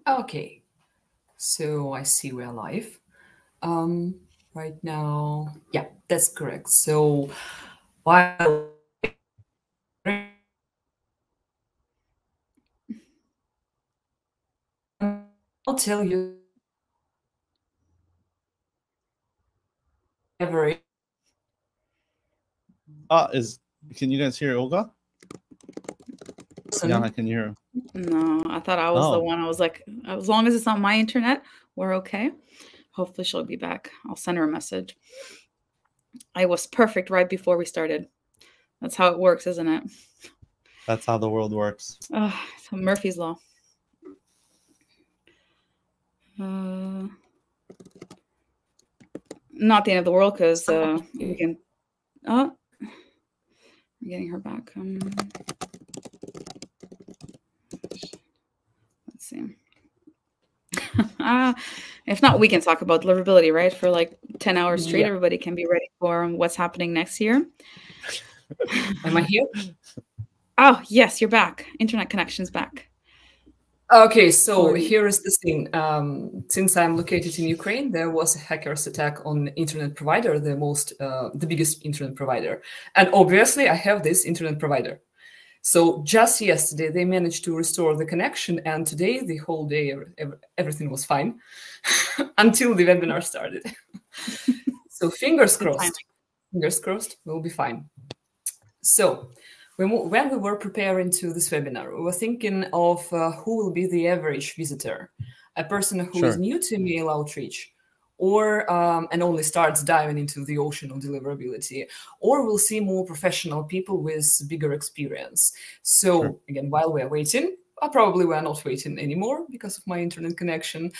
Okay, so I see we're live. Right now, yeah, that's correct. So while I'll tell you every. Can you guys hear Olga? Yeah, I can hear her. No, I thought I was the one. I was like, as long as it's on my internet, we're okay. Hopefully she'll be back. I'll send her a message. I was perfect right before we started. That's how it works, isn't it? That's how the world works. Murphy's Law. Not the end of the world, because we can... Oh, I'm getting her back. Let's see. If not, we can talk about deliverability, right? For like 10 hours straight. Yeah. Everybody can be ready for what's happening next year. Am I here? Oh, yes, you're back. Internet connection's back. Okay, so here is the thing. Since I'm located in Ukraine, there was a hacker's attack on internet provider, the biggest internet provider. And obviously, I have this internet provider. So just yesterday, they managed to restore the connection. And today, the whole day, everything was fine until the webinar started. So fingers crossed. Fingers crossed, we'll be fine. So when we were preparing to this webinar, we were thinking of who will be the average visitor, a person who is new to email outreach, or and only starts diving into the ocean of deliverability, or we'll see more professional people with bigger experience. So again, while we're waiting, probably we're not waiting anymore because of my internet connection.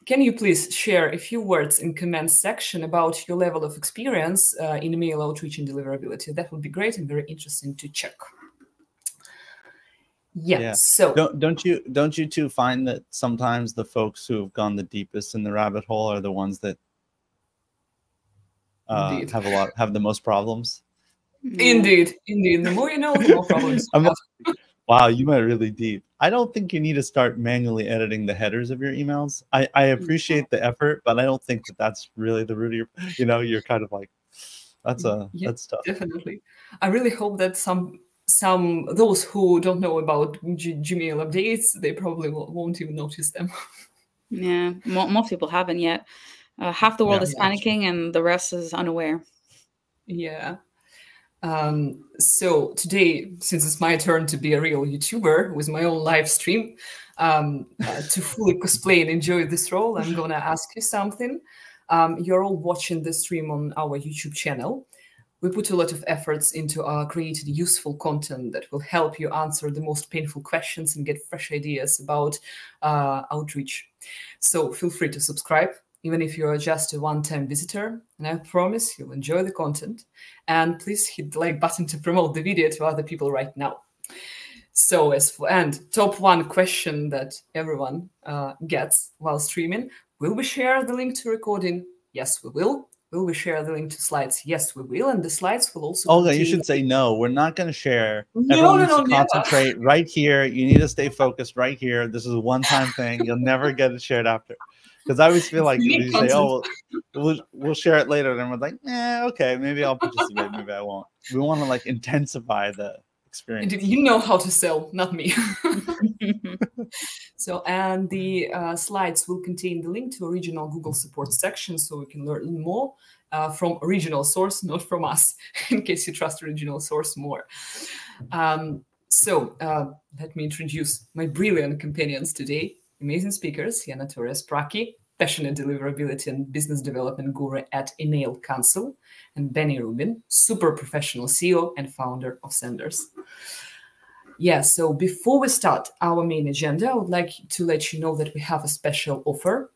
Can you please share a few words in comments section about your level of experience in email outreach and deliverability? That would be great and very interesting to check. Yeah. So don't you two find that sometimes the folks who have gone the deepest in the rabbit hole are the ones that have the most problems? Indeed. The more you know, the more problems you have. Wow, you went really deep. I don't think you need to start manually editing the headers of your emails. I appreciate the effort, but I don't think that's really the root of your, you're kind of like, that's tough. Definitely. I really hope that those who don't know about Gmail updates, they probably won't even notice them. Yeah, most people haven't yet. Half the world is panicking and the rest is unaware. Yeah. So today, since it's my turn to be a real YouTuber with my own live stream, to fully cosplay and enjoy this role, I'm going to ask you something. You're all watching the stream on our YouTube channel. We put a lot of efforts into creating useful content that will help you answer the most painful questions and get fresh ideas about outreach. So feel free to subscribe, even if you're just a one-time visitor, and I promise you'll enjoy the content. And please hit the like button to promote the video to other people right now. So top one question that everyone gets while streaming, will we share the link to recording? Yes, we will. Will we share the link to slides? Yes, we will. And the slides will also Olga, you should say no. We're not going to share. Everyone needs to concentrate right here. You need to stay focused right here. This is a one-time thing. You'll never get it shared after. Because I always feel like you say, oh, we'll share it later. And we're like, okay, maybe I'll participate. Maybe I won't. We want to like intensify the experience. You know how to sell, not me. So, and the slides will contain the link to original Google support section, so we can learn more from original source, not from us, in case you trust original source more. So let me introduce my brilliant companions today. Amazing speakers, Yana Torres-Praki, passionate deliverability and business development guru at Email Council, and Benny Rubin, super professional CEO and founder of Senders. Yeah, so before we start our main agenda, I would like to let you know that we have a special offer.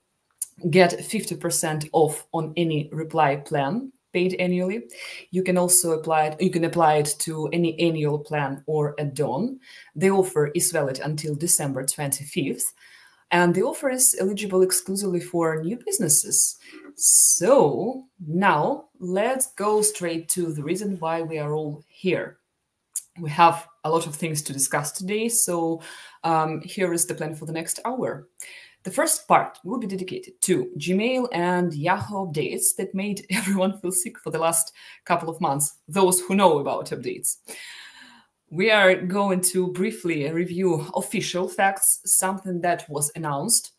Get 50% off on any reply plan paid annually. You can also apply it to any annual plan or add-on. The offer is valid until December 25th. And the offer is eligible exclusively for new businesses. So now let's go straight to the reason why we are all here. We have a lot of things to discuss today, so here is the plan for the next hour. The first part will be dedicated to Gmail and Yahoo updates that made everyone feel sick for the last couple of months, those who know about updates. We are going to briefly review official facts, something that was announced.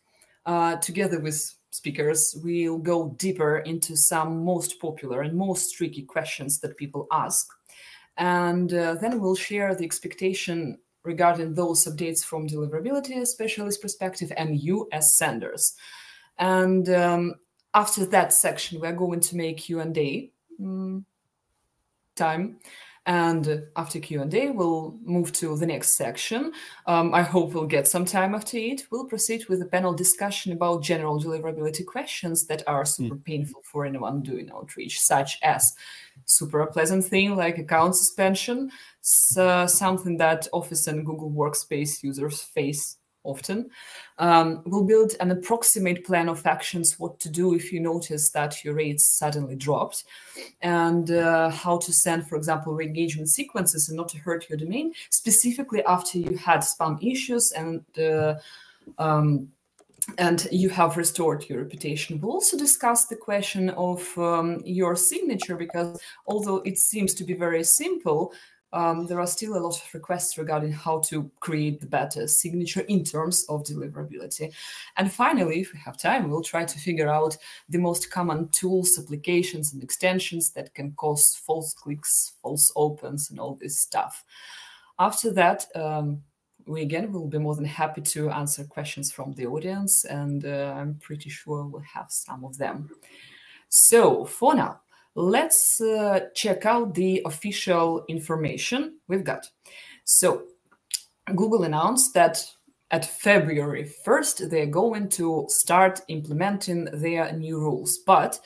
Together with speakers, we'll go deeper into some most popular and most tricky questions that people ask. And then we'll share the expectation regarding those updates from deliverability specialist perspective and you as senders. And after that section, we're going to make Q&A time. And after Q&A, we'll move to the next section. I hope we'll get some time after it. We'll proceed with a panel discussion about general deliverability questions that are super painful for anyone doing outreach, such as super pleasant thing like account suspension, something that Office and Google Workspace users face often. We'll build an approximate plan of actions, what to do if you notice that your rates suddenly dropped, and how to send, for example, re-engagement sequences and not to hurt your domain, specifically after you had spam issues and you have restored your reputation. We'll also discuss the question of your signature, because although it seems to be very simple, there are still a lot of requests regarding how to create the better signature in terms of deliverability. And finally, if we have time, we'll try to figure out the most common tools, applications, and extensions that can cause false clicks, false opens, and all this stuff. After that, we again will be more than happy to answer questions from the audience, and I'm pretty sure we'll have some of them. So for now, let's check out the official information we've got. So Google announced that at February 1st, they're going to start implementing their new rules. But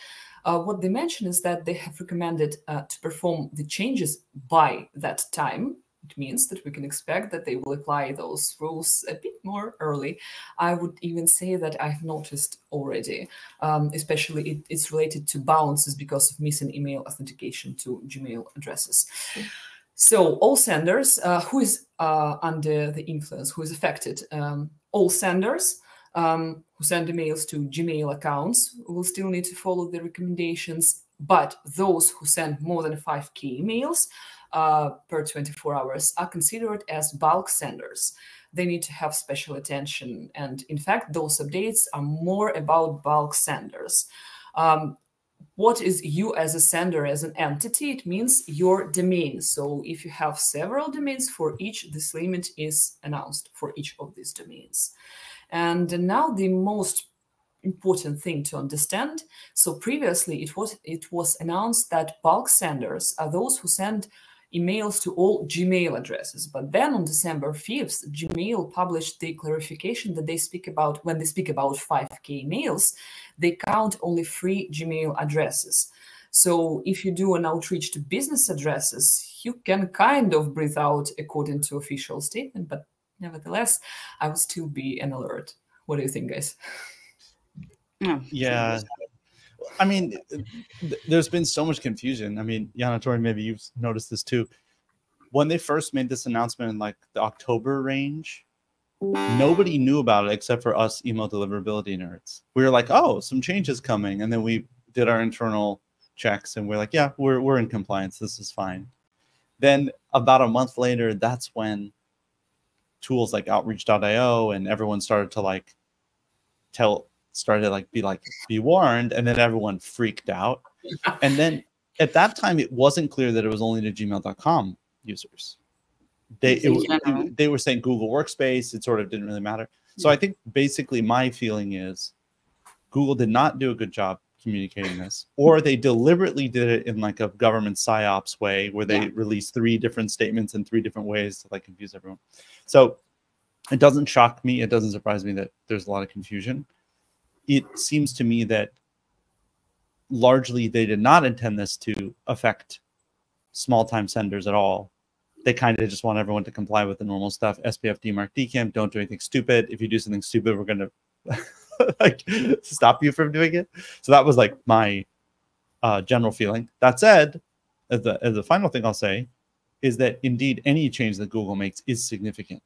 what they mentioned is that they have recommended to perform the changes by that time. It means that we can expect that they will apply those rules a bit more early. I would even say that I've noticed already, especially it's related to bounces because of missing email authentication to Gmail addresses. So all senders, who is under the influence, who is affected, all senders who send emails to Gmail accounts will still need to follow the recommendations, but those who send more than 5K emails per 24 hours are considered as bulk senders. They need to have special attention. And in fact, those updates are more about bulk senders. What is you as a sender, as an entity? It means your domain. So if you have several domains for each, this limit is announced for each of these domains. And now the most important thing to understand. So previously it was announced that bulk senders are those who send emails to all Gmail addresses. But then on December 5th, Gmail published the clarification that they speak about, when they speak about 5K emails, they count only 3 Gmail addresses. So if you do an outreach to business addresses, you can kind of breathe out according to official statement, but nevertheless, I would still be an alert. What do you think, guys? Yeah. I mean, there's been so much confusion. I mean, Yana, Tori, maybe you've noticed this too. When they first made this announcement in like the October range, nobody knew about it except for us email deliverability nerds. We were like, oh, some changes coming. And then we did our internal checks and we're like, yeah, we're in compliance. This is fine. Then about a month later, that's when tools like outreach.io and everyone started to like be warned, and then everyone freaked out. And then at that time, it wasn't clear that it was only to gmail.com users. They were saying Google Workspace. It sort of didn't really matter. So I think basically my feeling is Google did not do a good job communicating this, or they deliberately did it in like a government psyops way where they released 3 different statements in 3 different ways to like confuse everyone. So it doesn't shock me. It doesn't surprise me that there's a lot of confusion. It seems to me that largely they did not intend this to affect small-time senders at all. They kind of just want everyone to comply with the normal stuff. SPF, DMARC, DKIM, don't do anything stupid. If you do something stupid, we're going to like stop you from doing it. So that was like my general feeling. That said, as the final thing I'll say, is that indeed any change that Google makes is significant.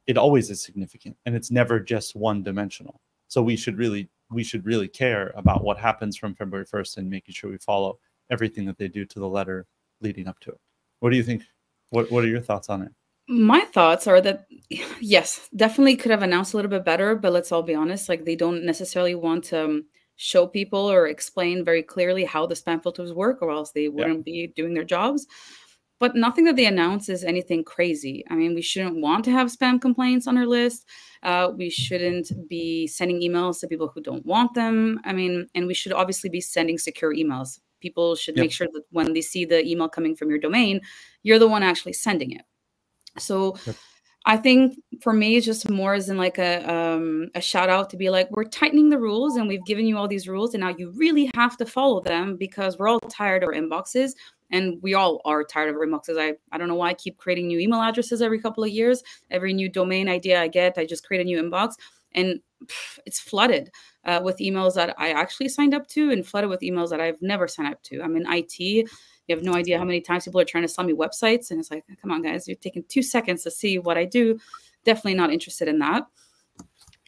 It always is significant, and it's never just one dimensional. So we should really care about what happens from February 1st and making sure we follow everything that they do to the letter leading up to it. What do you think? What are your thoughts on it? My thoughts are that, yes, definitely could have announced a little bit better, but let's all be honest, like they don't necessarily want to show people or explain very clearly how the spam filters work, or else they wouldn't be doing their jobs. But nothing that they announce is anything crazy. I mean, we shouldn't want to have spam complaints on our list. We shouldn't be sending emails to people who don't want them. I mean, and we should obviously be sending secure emails. People should make sure that when they see the email coming from your domain, you're the one actually sending it. So I think for me, it's just more as in like a shout out to be like, we're tightening the rules and we've given you all these rules and now you really have to follow them because we're all tired of our inboxes. And we all are tired of our inboxes. I don't know why I keep creating new email addresses every couple of years. Every new domain idea I get, I just create a new inbox. And it's flooded with emails that I actually signed up to and flooded with emails that I've never signed up to. I'm in IT. You have no idea how many times people are trying to sell me websites. And it's like, come on, guys, you're taking 2 seconds to see what I do. Definitely not interested in that.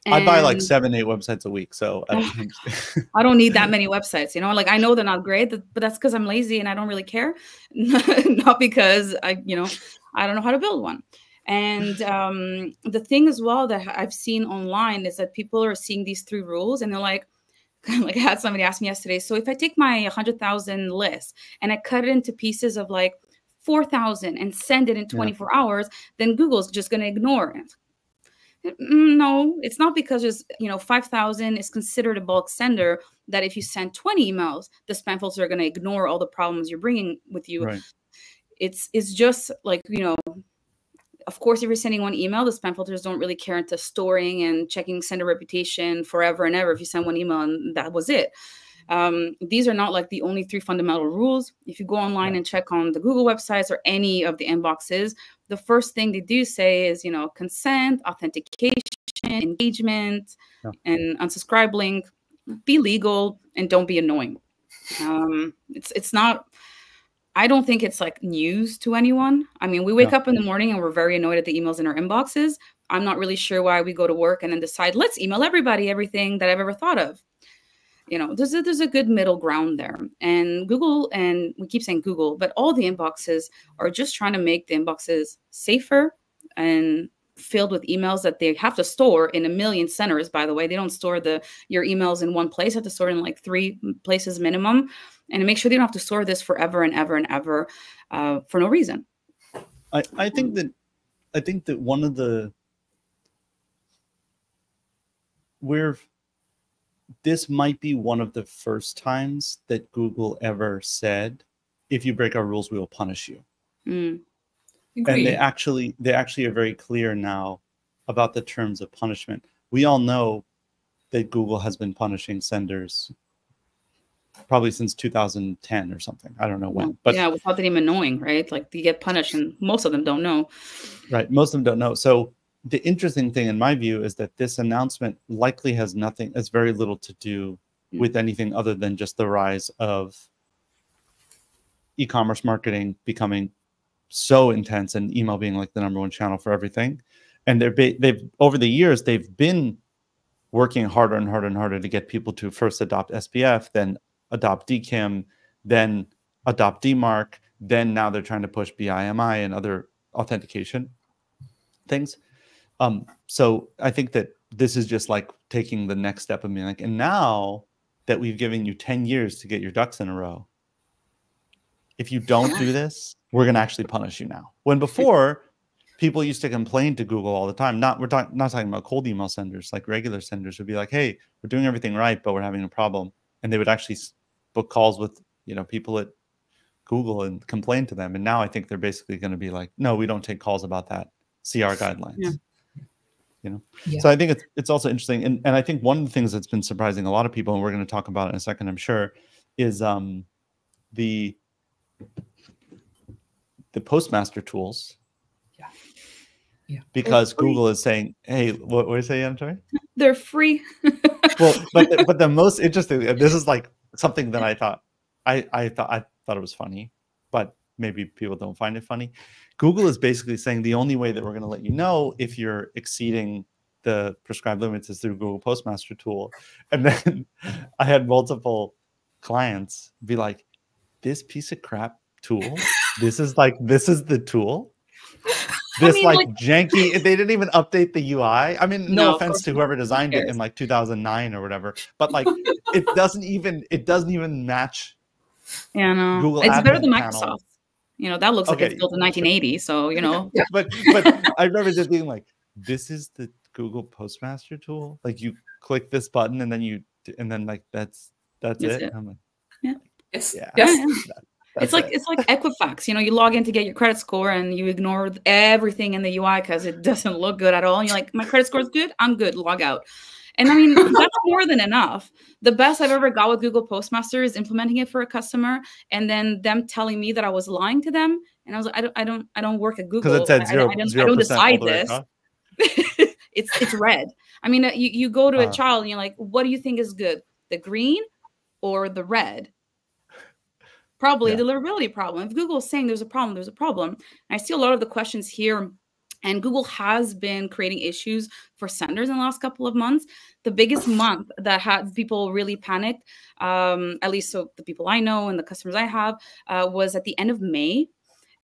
And I buy like 7, 8 websites a week. So I don't need that many websites, you know, like I know they're not great, but that's because I'm lazy and I don't really care. Not because I don't know how to build one. And the thing as well that I've seen online is that people are seeing these 3 rules and they're like I had somebody ask me yesterday, so if I take my 100,000 list and I cut it into pieces of like 4,000 and send it in 24 hours, then Google's just going to ignore it. No, it's not because there's 5,000 is considered a bulk sender that if you send 20 emails, the spam filters are going to ignore all the problems you're bringing with you. Right. It's just like, of course, if you're sending 1 email, the spam filters don't really care into storing and checking sender reputation forever and ever. If you send 1 email and that was it. These are not like the only 3 fundamental rules. If you go online and check on the Google websites or any of the inboxes, the first thing they do say is, consent, authentication, engagement, and unsubscribe link. Be legal and don't be annoying. It's not. I don't think it's like news to anyone. I mean, we wake up in the morning and we're very annoyed at the emails in our inboxes. I'm not really sure why we go to work and then decide, let's email everybody everything that I've ever thought of. There's a good middle ground there. And Google, and we keep saying Google, but all the inboxes are just trying to make the inboxes safer and filled with emails that they have to store in a million centers, by the way. They don't store your emails in one place. They have to store in like 3 places minimum. And make sure they don't have to store this forever and ever and ever for no reason. I think that one of the this might be one of the first times that Google ever said, if you break our rules, we will punish you. And they actually are very clear now about the terms of punishment. We all know that Google has been punishing senders probably since 2010 or something. I don't know when. But without them even knowing, right? Like you get punished and most of them don't know. Right. Most of them don't know. So the interesting thing in my view is that this announcement likely has very little to do with anything other than just the rise of e-commerce marketing becoming so intense and email being like the #1 channel for everything. And they've over the years, they've been working harder and harder and harder to get people to first adopt SPF, then adopt DKIM, then adopt DMARC, then now they're trying to push BIMI and other authentication things. So I think that this is just like taking the next step and being like, and now that we've given you 10 years to get your ducks in a row, if you don't do this, we're going to actually punish you now. When before, people used to complain to Google all the time. We're not talking about cold email senders, like regular senders would be like, hey, we're doing everything right, but we're having a problem. And they would actually book calls with people at Google and complain to them. And now I think they're basically going to be like, no, we don't take calls about that. See our guidelines. So I think it's also interesting. And I think one of the things that's been surprising a lot of people, and we're going to talk about it in a second, I'm sure, is the postmaster tools. Because Google is saying, hey, what do you say, I'm sorry? They're free. Well, but the most interesting, this is like something that I thought it was funny, but maybe people don't find it funny. Google is basically saying the only way that we're going to let you know if you're exceeding the prescribed limits is through Google Postmaster tool. And then I had multiple clients be like, this piece of crap tool, this is the tool. This janky, they didn't even update the UI. I mean, no offense to whoever designed it in like 2009 or whatever, but like it doesn't even match. Yeah, no. Google it's Admin better than panel. Microsoft. You know, that looks like it's built in 1980. So, you know. but I remember just being like, this is the Google Postmaster tool. Like you click this button and then like that's it. I'm like, yeah. Yes. Yeah. It's like Equifax. You know, you log in to get your credit score and you ignore everything in the UI because it doesn't look good at all. And you're like, my credit score is good. I'm good. Log out. And I mean, that's more than enough. The best I've ever got with Google Postmaster is implementing it for a customer and then them telling me that I was lying to them. And I was like, I don't work at Google. Because it said 0%. I don't decide this. It's red. I mean, you go to a child and you're like, what do you think is good? The green or the red? Probably a deliverability problem. If Google is saying there's a problem, there's a problem. And I see a lot of the questions here. And Google has been creating issues for senders in the last couple of months. The biggest month that had people really panicked, at least so the people I know and the customers I have, was at the end of May.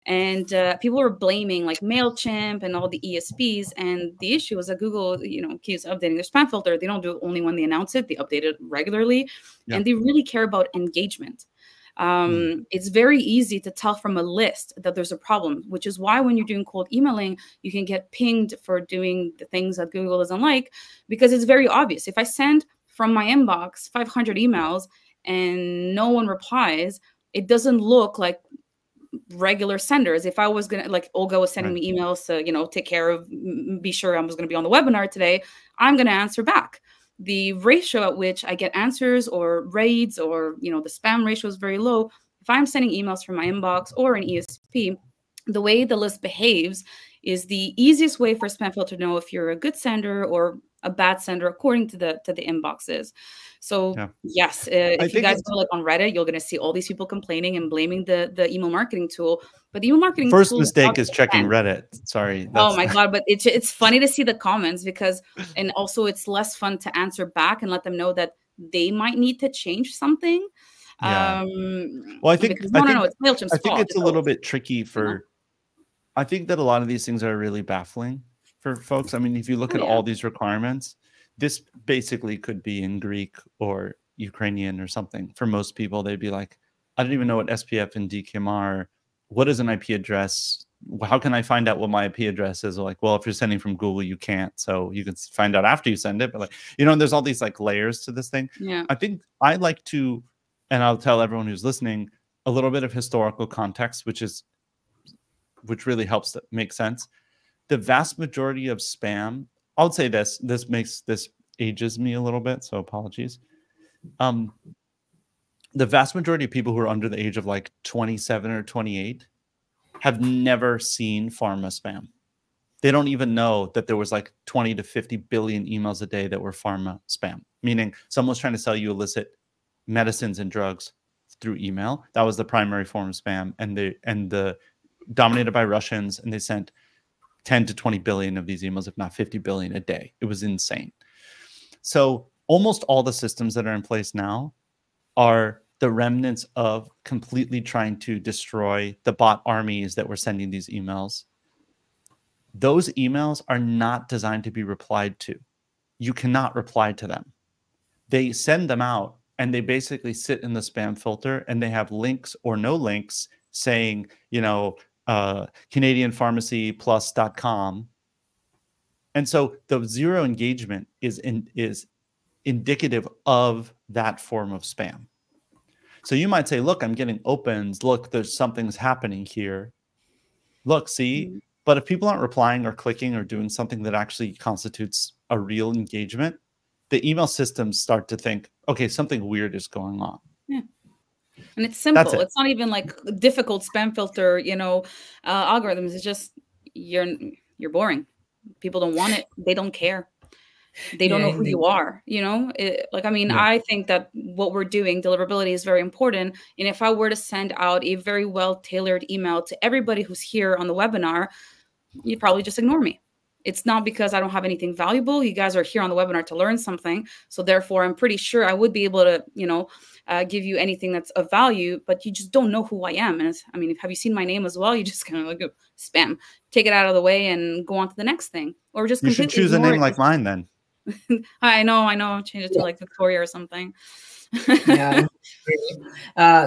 And people were blaming like MailChimp and all the ESPs. And the issue was that Google, keeps updating their spam filter. They don't do it only when they announce it. They update it regularly. Yeah. And they really care about engagement. It's very easy to tell from a list that there's a problem, which is why when you're doing cold emailing, you can get pinged for doing the things that Google doesn't like, because it's very obvious. If I send from my inbox 500 emails and no one replies, it doesn't look like regular senders. If I was going to, like Olga was sending me emails to, take care of, be sure I was going to be on the webinar today, I'm going to answer back. The ratio at which I get answers or raids or, the spam ratio is very low. If I'm sending emails from my inbox or an ESP, the way the list behaves is the easiest way for a spam filter to know if you're a good sender or a bad sender according to the inboxes. So yes, if you guys go like on Reddit, you're going to see all these people complaining and blaming the email marketing tool. But the email marketing first tool mistake is checking Reddit. Sorry. Oh my God. But it's funny to see the comments because, and also it's less fun to answer back and let them know that they might need to change something. Yeah. Well, I think, it's MailChimp's I think it's a little bit tricky for, I think that a lot of these things are really baffling for folks. I mean, if you look at all these requirements, this basically could be in Greek or Ukrainian or something. For most people, they'd be like, I don't even know what SPF and DKIM are. What is an IP address? How can I find out what my IP address is? Like, well, if you're sending from Google, you can't. So you can find out after you send it. But like, there's all these like layers to this thing. Yeah. I think I like to, and I'll tell everyone who's listening, a little bit of historical context, which really helps to make sense. The vast majority of spam, I would say this ages me a little bit, so apologies. The vast majority of people who are under the age of like 27 or 28 have never seen pharma spam. They don't even know that there was like 20 to 50 billion emails a day that were pharma spam, meaning someone's trying to sell you illicit medicines and drugs through email. That was the primary form of spam, and the dominated by Russians, and they sent 10 to 20 billion of these emails, if not 50 billion a day. It was insane. So almost all the systems that are in place now are the remnants of completely trying to destroy the bot armies that were sending these emails. Those emails are not designed to be replied to. You cannot reply to them. They send them out and they basically sit in the spam filter, and they have links or no links saying, CanadianPharmacyPlus.com. And so the zero engagement is indicative of that form of spam. So you might say, look, I'm getting opens. Look, something's happening here. Look, see? But if people aren't replying or clicking or doing something that actually constitutes a real engagement, the email systems start to think, okay, something weird is going on. Yeah. And it's simple. It's not even like difficult spam filter, algorithms. It's just you're boring. People don't want it. They don't care. They don't know who you are, you know? Like, I mean, I think that what we're doing, deliverability, is very important. And if I were to send out a very well-tailored email to everybody who's here on the webinar, you'd probably just ignore me. It's not because I don't have anything valuable. You guys are here on the webinar to learn something. So therefore, I'm pretty sure I would be able to, you know, give you anything that's of value, but you just don't know who I am. And I mean, have you seen my name as well? You just kind of like spam, take it out of the way and go on to the next thing. Or just you should choose a name like mine then. I know. Change it to like Victoria or something. Yeah.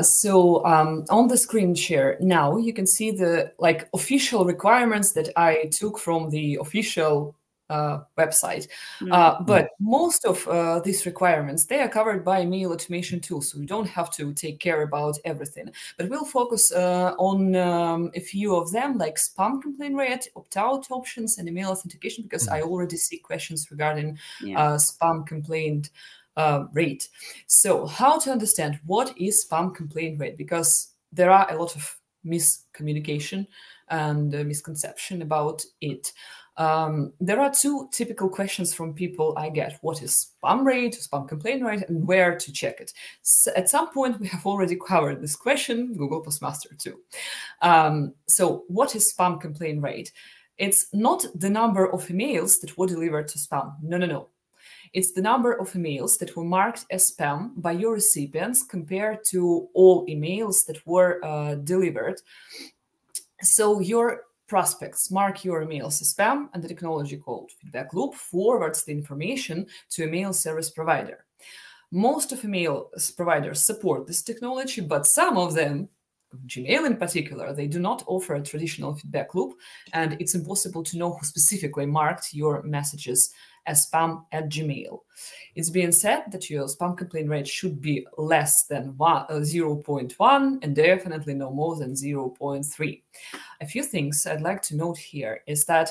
So on the screen share now, you can see the like official requirements that I took from the official website. But most of these requirements, they are covered by mail automation tools, so you don't have to take care about everything. But we'll focus on a few of them, like spam complaint rate, opt-out options, and email authentication, because I already see questions regarding spam complaint rate. So how to understand what is spam complaint rate? Because there are a lot of miscommunication and misconception about it. There are two typical questions from people I get. What is spam rate, spam complaint rate, and where to check it? So at some point, we have already covered this question, Google Postmaster too. So what is spam complaint rate? It's not the number of emails that were delivered to spam. No. It's the number of emails that were marked as spam by your recipients compared to all emails that were delivered. So your prospects mark your emails as spam, and the technology called feedback loop forwards the information to a mail service provider. Most of email providers support this technology, but some of them, Gmail in particular, they do not offer a traditional feedback loop, and it's impossible to know who specifically marked your messages as spam at Gmail. It's being said that your spam complaint rate should be less than 0.1 and definitely no more than 0.3. A few things I'd like to note here is that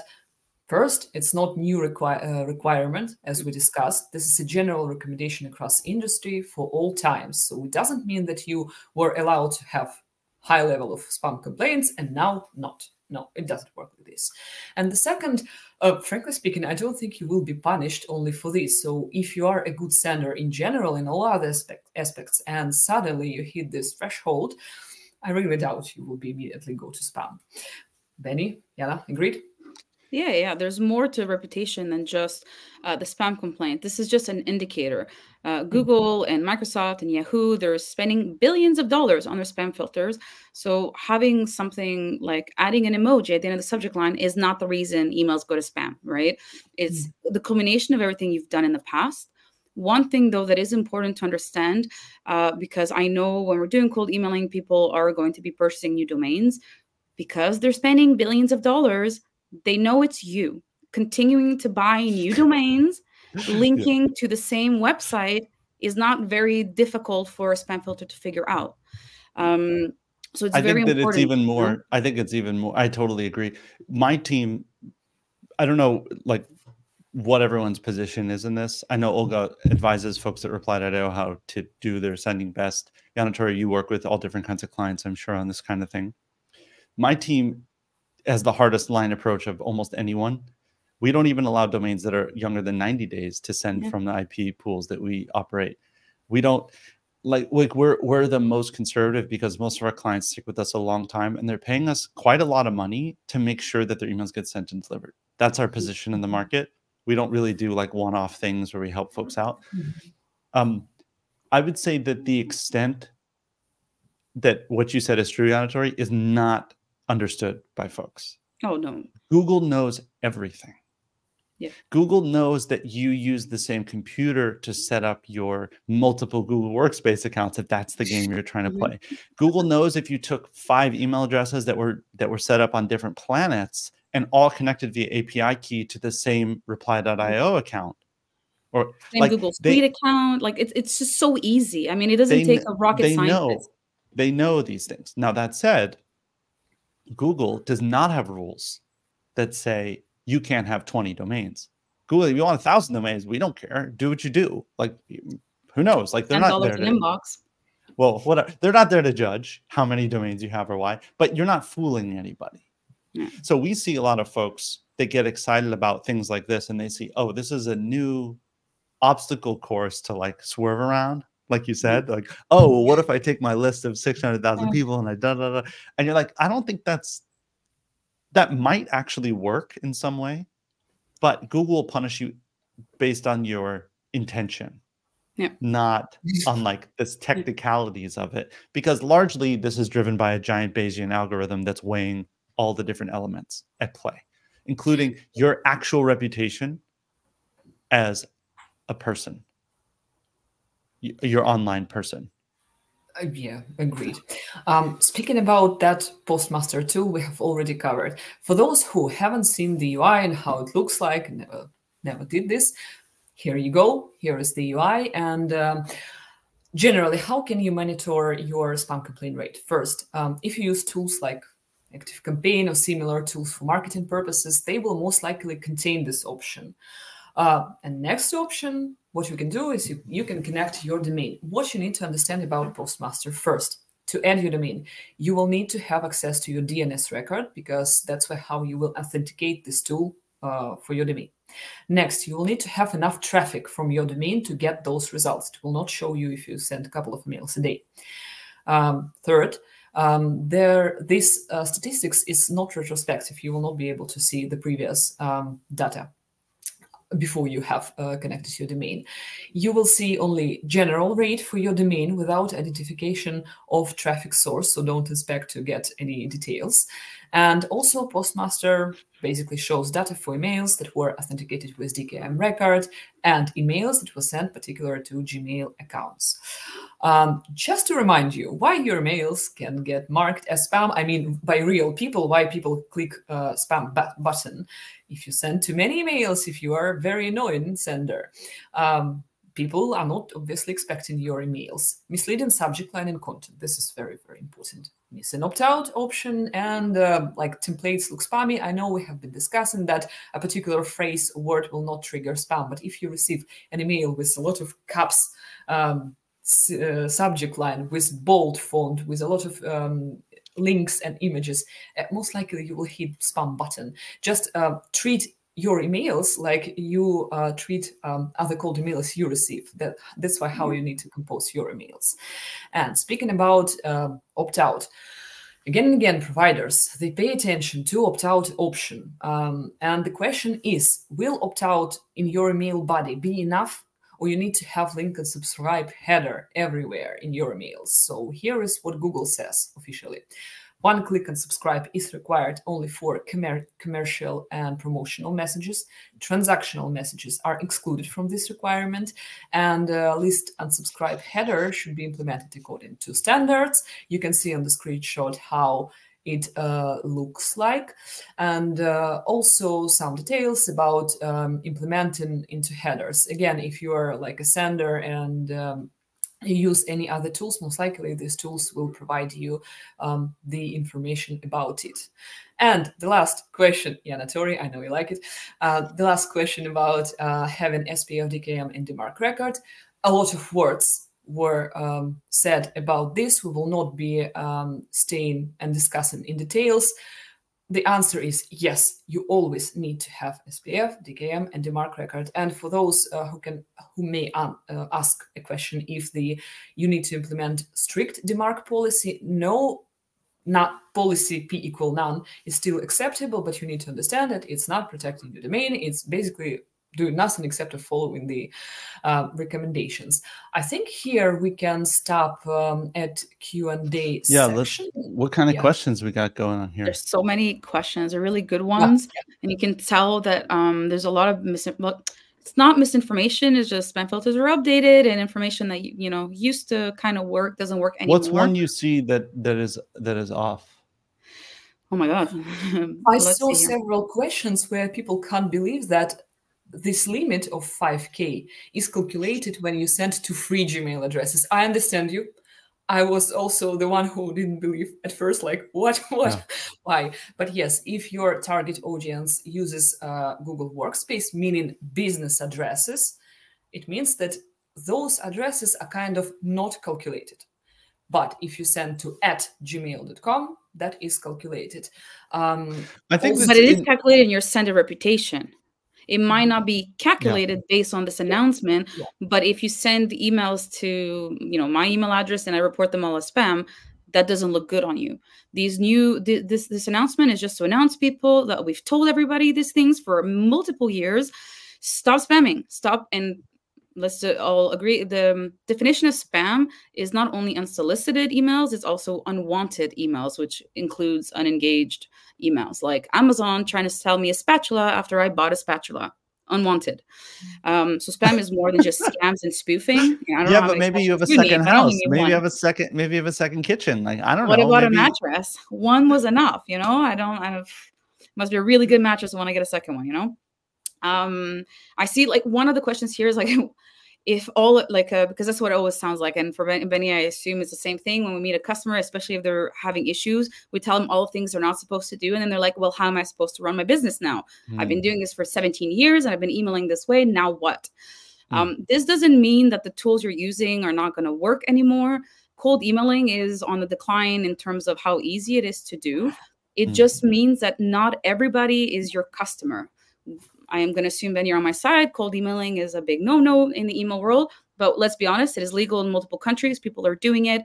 first, it's not new requirement, as we discussed. This is a general recommendation across industry for all times. So it doesn't mean that you were allowed to have high level of spam complaints and now not. No, it doesn't work like this. And the second, frankly speaking, I don't think you will be punished only for this. So if you are a good sender in general in all other aspects and suddenly you hit this threshold, I really doubt you will be immediately go to spam. Benny, Yana, agreed? Yeah. There's more to reputation than just the spam complaint. This is just an indicator. Google and Microsoft and Yahoo, they're spending billions of dollars on their spam filters. So having something like adding an emoji at the end of the subject line is not the reason emails go to spam, right? It's the culmination of everything you've done in the past. One thing, though, that is important to understand, because I know when we're doing cold emailing, people are going to be purchasing new domains. Because they're spending billions of dollars, they know it's you. Continuing to buy new domains, linking to the same website is not very difficult for a spam filter to figure out. So it's very important. It's even more. I think it's even more. I totally agree. My team, I don't know, like what everyone's position is in this. I know Olga advises folks at Reply.io how to do their sending best. Yana Tori, you work with all different kinds of clients, I'm sure, on this kind of thing. My team has the hardest line approach of almost anyone. We don't even allow domains that are younger than 90 days to send from the IP pools that we operate. We don't like we're the most conservative because most of our clients stick with us a long time and they're paying us quite a lot of money to make sure that their emails get sent and delivered. That's our position in the market. We don't really do like one-off things where we help folks out. I would say that the extent that what you said is true, Yana Tori, is not understood by folks. Oh, no. Google knows everything. Yeah. Google knows that you use the same computer to set up your multiple Google Workspace accounts if that's the game you're trying to play. Google knows if you took 5 email addresses that were set up on different planets and all connected via API key to the same Reply.io account. Or same like Google Suite account. Like it's just so easy. I mean, it doesn't take a rocket scientist. They know these things. Now that said, Google does not have rules that say you can't have 20 domains. Google, if you want 1,000 domains, we don't care. Do what you do. Like, who knows? Like, they're not there to inbox. Well, whatever. They're not there to judge how many domains you have or why, but you're not fooling anybody. Yeah. So we see a lot of folks they get excited about things like this, and they see, oh, this is a new obstacle course to like swerve around, like you said, like, oh, well, what if I take my list of 600,000 people and I and you're like, I don't think that might actually work in some way, but Google will punish you based on your intention, not on like the technicalities of it, because largely this is driven by a giant Bayesian algorithm that's weighing all the different elements at play, including your actual reputation as a person, your online person. Yeah, agreed. Speaking about that Postmaster tool, we have already covered. For those who haven't seen the UI and how it looks like, never did this, here you go. Here is the UI. And generally, how can you monitor your spam complaint rate? First, if you use tools like ActiveCampaign or similar tools for marketing purposes, they will most likely contain this option. And next option, what you can do is you can connect your domain. What you need to understand about Postmaster first, to add your domain, you will need to have access to your DNS record, because that's how you will authenticate this tool for your domain. Next, you will need to have enough traffic from your domain to get those results. It will not show you if you send a couple of emails a day. Third, this statistics is not retrospective. You will not be able to see the previous data before you have connected to your domain. You will see only general rate for your domain without identification of traffic source, so don't expect to get any details. And also Postmaster basically shows data for emails that were authenticated with DKIM record and emails that were sent particular to Gmail accounts. Just to remind you why your emails can get marked as spam, I mean, by real people, why people click spam button. If you send too many emails, if you are a very annoying sender, people are not obviously expecting your emails. Misleading subject line and content. This is very, very important. Miss an opt-out option, and like templates look spammy. I know we have been discussing that a particular phrase or word will not trigger spam, but if you receive an email with a lot of caps, subject line, with bold font, with a lot of links and images, most likely you will hit spam button. Just treat your emails like you treat other cold emails you receive. That's how you need to compose your emails. And speaking about opt-out, again and again, providers, they pay attention to opt-out option. And the question is, will opt-out in your email body be enough, or you need to have link and subscribe header everywhere in your emails? So here is what Google says officially. One click and subscribe is required only for commercial and promotional messages. Transactional messages are excluded from this requirement, and list and subscribe header should be implemented according to standards. You can see on the screenshot how it looks like, and also some details about implementing into headers. Again, if you are like a sender and you use any other tools, most likely these tools will provide you the information about it. And the last question, Yana Tori, I know you like it. The last question about having SPF, DKIM, and DMARC record. A lot of words were said about this. We will not be staying and discussing in details. The answer is yes, you always need to have SPF, DKIM, and DMARC record. And for those who may ask a question if you need to implement strict DMARC policy, no, not policy P equal none is still acceptable, but you need to understand that it's not protecting your domain. It's basically doing nothing except following the recommendations. I think here we can stop at Q&A section. What kind of questions we got going on here? There's so many questions. They're really good ones. Yeah. And you can tell that there's a lot of it's not misinformation. It's just spam filters are updated, and information that used to kind of work doesn't work anymore. What's one you see that is off? Oh my God. I saw several questions where people can't believe that this limit of 5K is calculated when you send to free Gmail addresses. I understand you. I was also the one who didn't believe at first, like, what, yeah. Why? But yes, if your target audience uses Google Workspace, meaning business addresses, it means that those addresses are kind of not calculated. But if you send to @gmail.com, that is calculated. I think, but it is calculated in your sender reputation. It might not be calculated based on this announcement, but if you send emails to, you know, my email address and I report them all as spam, that doesn't look good on you. This announcement is just to announce people that we've told everybody these things for multiple years. Stop spamming. Stop. And let's all agree, the definition of spam is not only unsolicited emails, it's also unwanted emails, which includes unengaged emails, like Amazon trying to sell me a spatula after I bought a spatula. Unwanted. So spam is more than just scams and spoofing. I don't know, but maybe you have a second house. Maybe you have a second. Maybe you have a second kitchen. Like, I don't know. What about a mattress? One was enough. You know, must be a really good mattress when I get a second one. You know. I see, like, one of the questions here is like, if all, like, because that's what it always sounds like. And for Benny, I assume it's the same thing when we meet a customer, especially if they're having issues. We tell them all the things they're not supposed to do. And then they're like, well, how am I supposed to run my business now? I've been doing this for 17 years and I've been emailing this way. Now what? This doesn't mean that the tools you're using are not going to work anymore. Cold emailing is on the decline in terms of how easy it is to do. It just means that not everybody is your customer. I am going to assume, Ben, you're on my side. Cold emailing is a big no-no in the email world. But let's be honest, it is legal in multiple countries. People are doing it.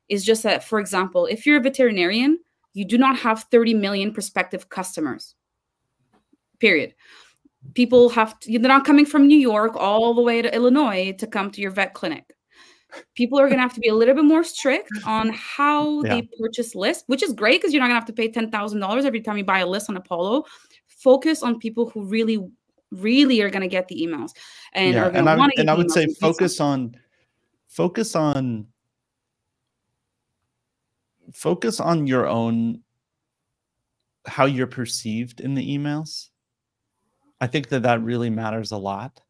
It's just that, for example, if you're a veterinarian, you do not have 30 million prospective customers. Period. People they're not coming from New York all the way to Illinois to come to your vet clinic. People are going to have to be a little bit more strict on how they purchase lists, which is great because you're not going to have to pay $10,000 every time you buy a list on Apollo. Focus on people who really, really are going to get the emails and are going to want to get the emails. And I would say focus on your own, how you're perceived in the emails. I think that really matters a lot.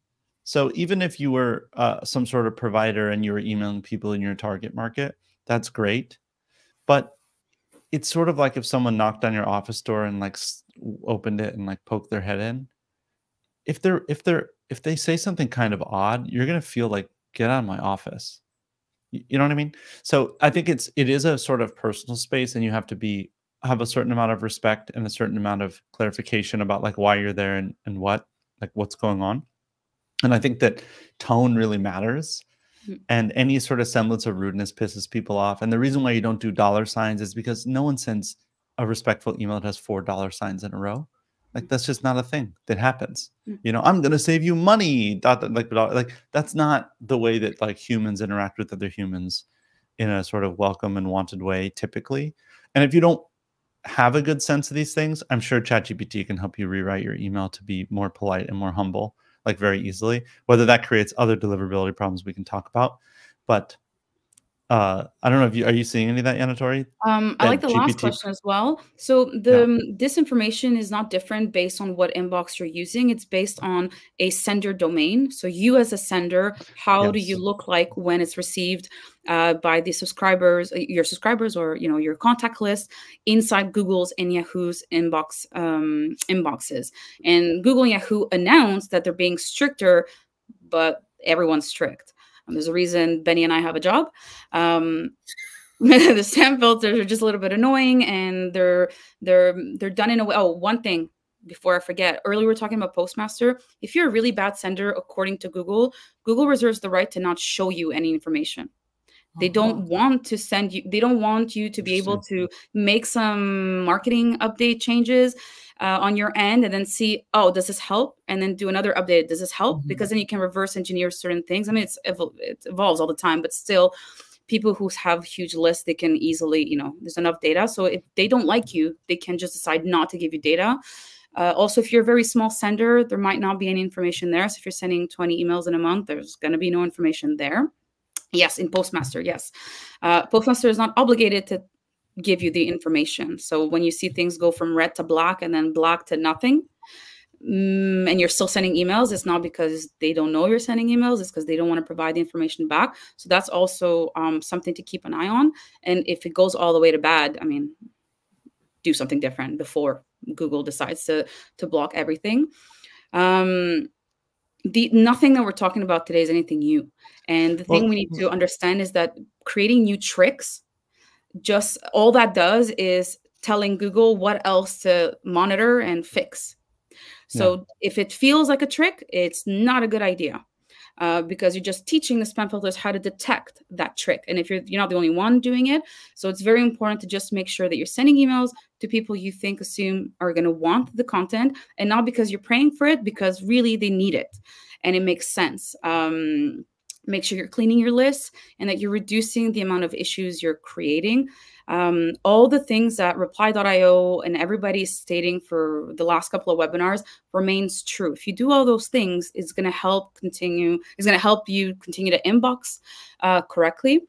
So even if you were some sort of provider and you were emailing people in your target market, that's great. But it's sort of like if someone knocked on your office door and like opened it and like poked their head in. If they say something kind of odd, you're gonna feel like, get out of my office. You know what I mean? So I think it is a sort of personal space, and you have to have a certain amount of respect and a certain amount of clarification about like why you're there and what's going on. And I think that tone really matters. And any sort of semblance of rudeness pisses people off. And the reason why you don't do $signs is because no one sends a respectful email that has 4 $signs in a row. Like, that's just not a thing that happens. You know, I'm going to save you money. Like, that's not the way that like humans interact with other humans in a sort of welcome and wanted way typically. And if you don't have a good sense of these things, I'm sure ChatGPT can help you rewrite your email to be more polite and more humble, like very easily. Whether that creates other deliverability problems we can talk about. But I don't know if are you seeing any of that, Anatori? I like the last question as well. So this information is not different based on what inbox you're using. It's based on a sender domain. So you as a sender, how do you look like when it's received by the subscribers, your subscribers, or your contact list inside Google's and Yahoo's inboxes. And Google and Yahoo announced that they're being stricter, but everyone's strict. There's a reason Benny and I have a job. The spam filters are just a little bit annoying, and they're done in a way. Oh, one thing before I forget. Earlier we were talking about Postmaster. If you're a really bad sender, according to Google, Google reserves the right to not show you any information. They don't want to send you. They don't want you to be able to make some marketing update changes on your end and then see, oh, does this help? And then do another update. Does this help? Because then you can reverse engineer certain things. I mean, it evolves all the time, but still, people who have huge lists, they can easily, there's enough data. So if they don't like you, they can just decide not to give you data. Also, if you're a very small sender, there might not be any information there. So if you're sending 20 emails in a month, there's going to be no information there. Yes, in Postmaster, yes. Postmaster is not obligated to give you the information. So when you see things go from red to black and then black to nothing, and you're still sending emails, it's not because they don't know you're sending emails, it's because they don't want to provide the information back. So that's also something to keep an eye on. And if it goes all the way to bad, I mean, do something different before Google decides to block everything. Nothing that we're talking about today is anything new. And the thing we need to understand is that creating new tricks, just all that does is telling Google what else to monitor and fix. So if it feels like a trick, it's not a good idea. Because you're just teaching the spam filters how to detect that trick. And if you're not the only one doing it, so it's very important to just make sure that you're sending emails to people you assume are going to want the content, and not because you're praying for it, because really they need it and it makes sense. Make sure you're cleaning your lists and that you're reducing the amount of issues you're creating. All the things that reply.io and everybody's stating for the last couple of webinars remains true. If you do all those things, it's going to help you continue to inbox correctly.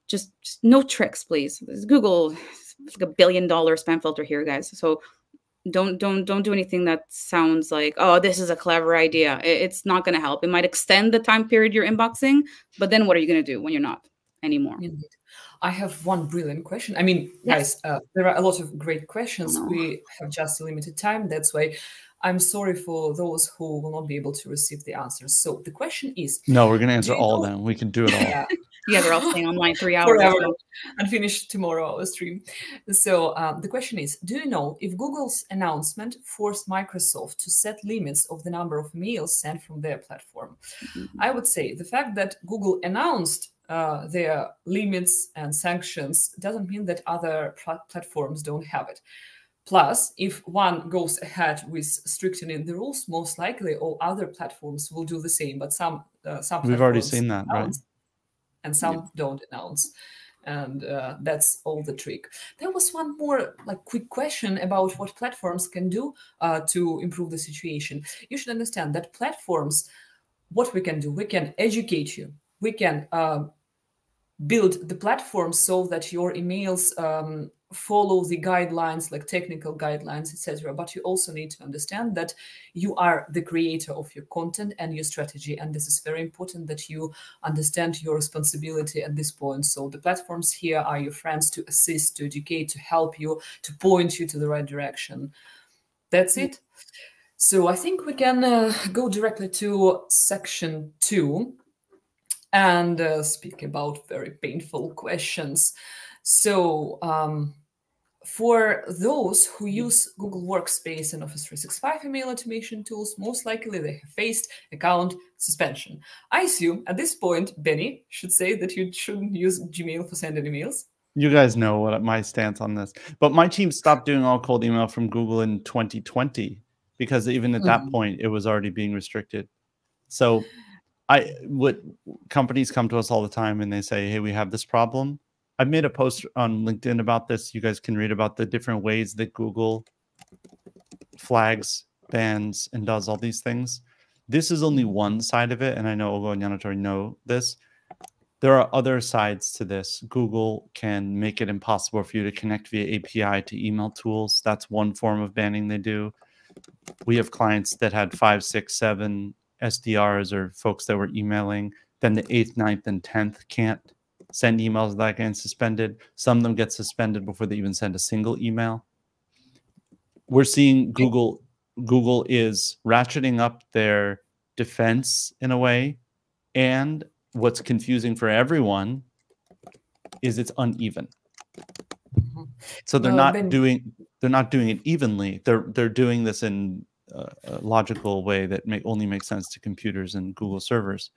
Just no tricks, please. Google is like $1 billion spam filter here, guys. So don't do anything that sounds like, oh, this is a clever idea. It's not going to help. It might extend the time period you're inboxing, but then what are you going to do when you're not anymore? Indeed. I have one brilliant question. I mean, guys, there are a lot of great questions. We have just a limited time. That's why I'm sorry for those who will not be able to receive the answers. So the question is... No, we're going to answer all of them. We can do it all. Yeah, they're all staying online 3 hours. Forever, and finish tomorrow our stream. So the question is, do you know if Google's announcement forced Microsoft to set limits of the number of emails sent from their platform? I would say the fact that Google announced their limits and sanctions doesn't mean that other platforms don't have it. Plus, if one goes ahead with strictening the rules, most likely all other platforms will do the same. But some we've already seen that, right? And some don't announce. And that's all the trick. There was one more quick question about what platforms can do to improve the situation. You should understand that platforms, what we can do, we can educate you. We can build the platform so that your emails follow the guidelines, like technical guidelines, etc. But you also need to understand that you are the creator of your content and your strategy. And this is very important that you understand your responsibility at this point. So the platforms here are your friends to assist, to educate, to help you, to point you to the right direction. That's it. So I think we can go directly to section 2 and speak about very painful questions. So for those who use Google Workspace and Office 365 email automation tools, most likely they have faced account suspension. I assume at this point, Benny should say that you shouldn't use Gmail for sending emails. You guys know what my stance on this. But my team stopped doing all cold email from Google in 2020 because even at that point, it was already being restricted. So companies come to us all the time and they say, hey, we have this problem. I've made a post on LinkedIn about this. You guys can read about the different ways that Google flags, bans, and does all these things. This is only one side of it, and I know Olga and Yanatori know this. There are other sides to this. Google can make it impossible for you to connect via API to email tools. That's one form of banning they do. We have clients that had 5, 6, 7 SDRs or folks that were emailing. Then the 8th, 9th, and 10th can't send emails that get suspended. Some of them get suspended before they even send a single email. We're seeing Google is ratcheting up their defense in a way, and what's confusing for everyone is it's uneven. So they're not doing it evenly. They're doing this in a logical way that only makes sense to computers and Google servers.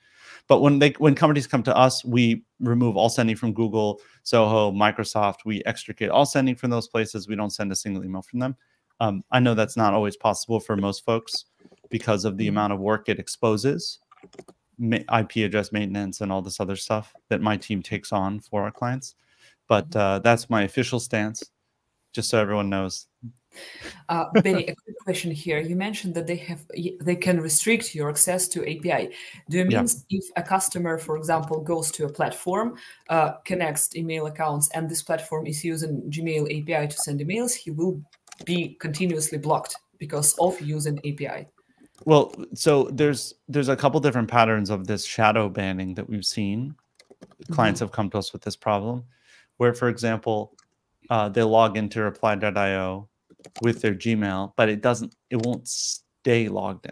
But when companies come to us, we remove all sending from Google, Soho, Microsoft. We extricate all sending from those places. We don't send a single email from them. I know that's not always possible for most folks because of the amount of work it exposes, IP address maintenance and all this other stuff that my team takes on for our clients. But that's my official stance, just so everyone knows. Benny, a quick question here. You mentioned that they can restrict your access to API. Do you mean if a customer, for example, goes to a platform, connects email accounts, and this platform is using Gmail API to send emails, he will be continuously blocked because of using API? Well, so there's a couple different patterns of this shadow banning that we've seen. Clients have come to us with this problem, where, for example, they log into reply.io with their Gmail, but it won't stay logged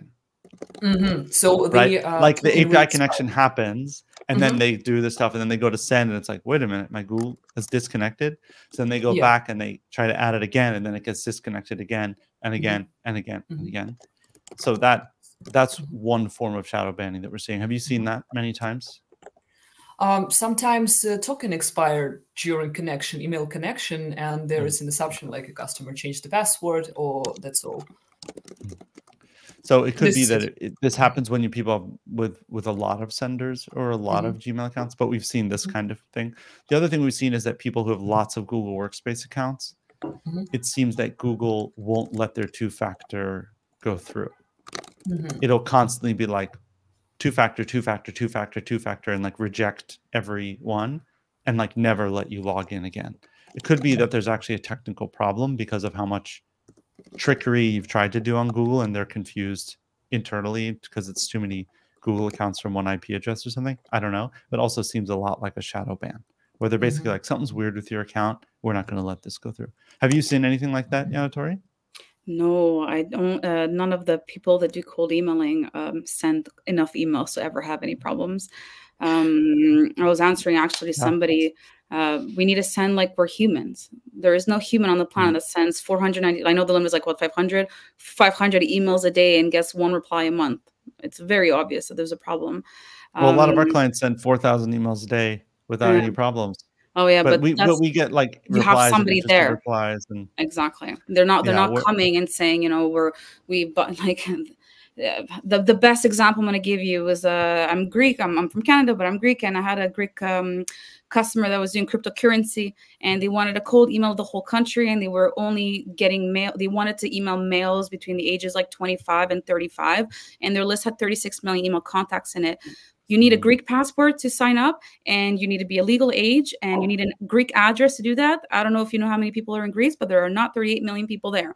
in. So right? Like the API connection happens, And then they do this stuff, and then they go to send, and it's like, wait a minute, my Google is disconnected. So then they go back and they try to add it again, and then it gets disconnected again and again and again and again. So that's one form of shadow banning that we're seeing. Have you seen that many times? Sometimes token expire during connection, email connection, and there is an assumption like a customer changed the password, or that's all. So it could be that this happens when you people with a lot of senders or a lot of Gmail accounts, but we've seen this kind of thing. The other thing we've seen is that people who have lots of Google Workspace accounts, it seems that Google won't let their two-factor go through. It'll constantly be like two-factor, two-factor, two-factor, two-factor, and like reject every one and like never let you log in again. It could be that there's actually a technical problem because of how much trickery you've tried to do on Google, and they're confused internally because it's too many Google accounts from one IP address or something. I don't know. But also seems a lot like a shadow ban, where they're basically like, something's weird with your account. We're not going to let this go through. Have you seen anything like that, Tori? No, I don't. None of the people that do cold emailing send enough emails to ever have any problems. I was answering actually to somebody. We need to send like we're humans. There is no human on the planet that sends 490. I know the limit is like what, 500 emails a day and gets one reply a month. It's very obvious that there's a problem. Well, a lot of our clients send 4,000 emails a day without any problems. Oh yeah, but we get like you have somebody there. Replies and exactly. They're not coming and saying, you know, like. The best example I'm going to give you is I'm Greek. I'm from Canada, but I'm Greek, and I had a Greek customer that was doing cryptocurrency, and they wanted a cold email the whole country, and they were only getting mail. They wanted to email males between the ages like 25 and 35, and their list had 36 million email contacts in it. You need a Greek passport to sign up, and you need to be a legal age, and you need a Greek address to do that. I don't know if you know how many people are in Greece, but there are not 38 million people there.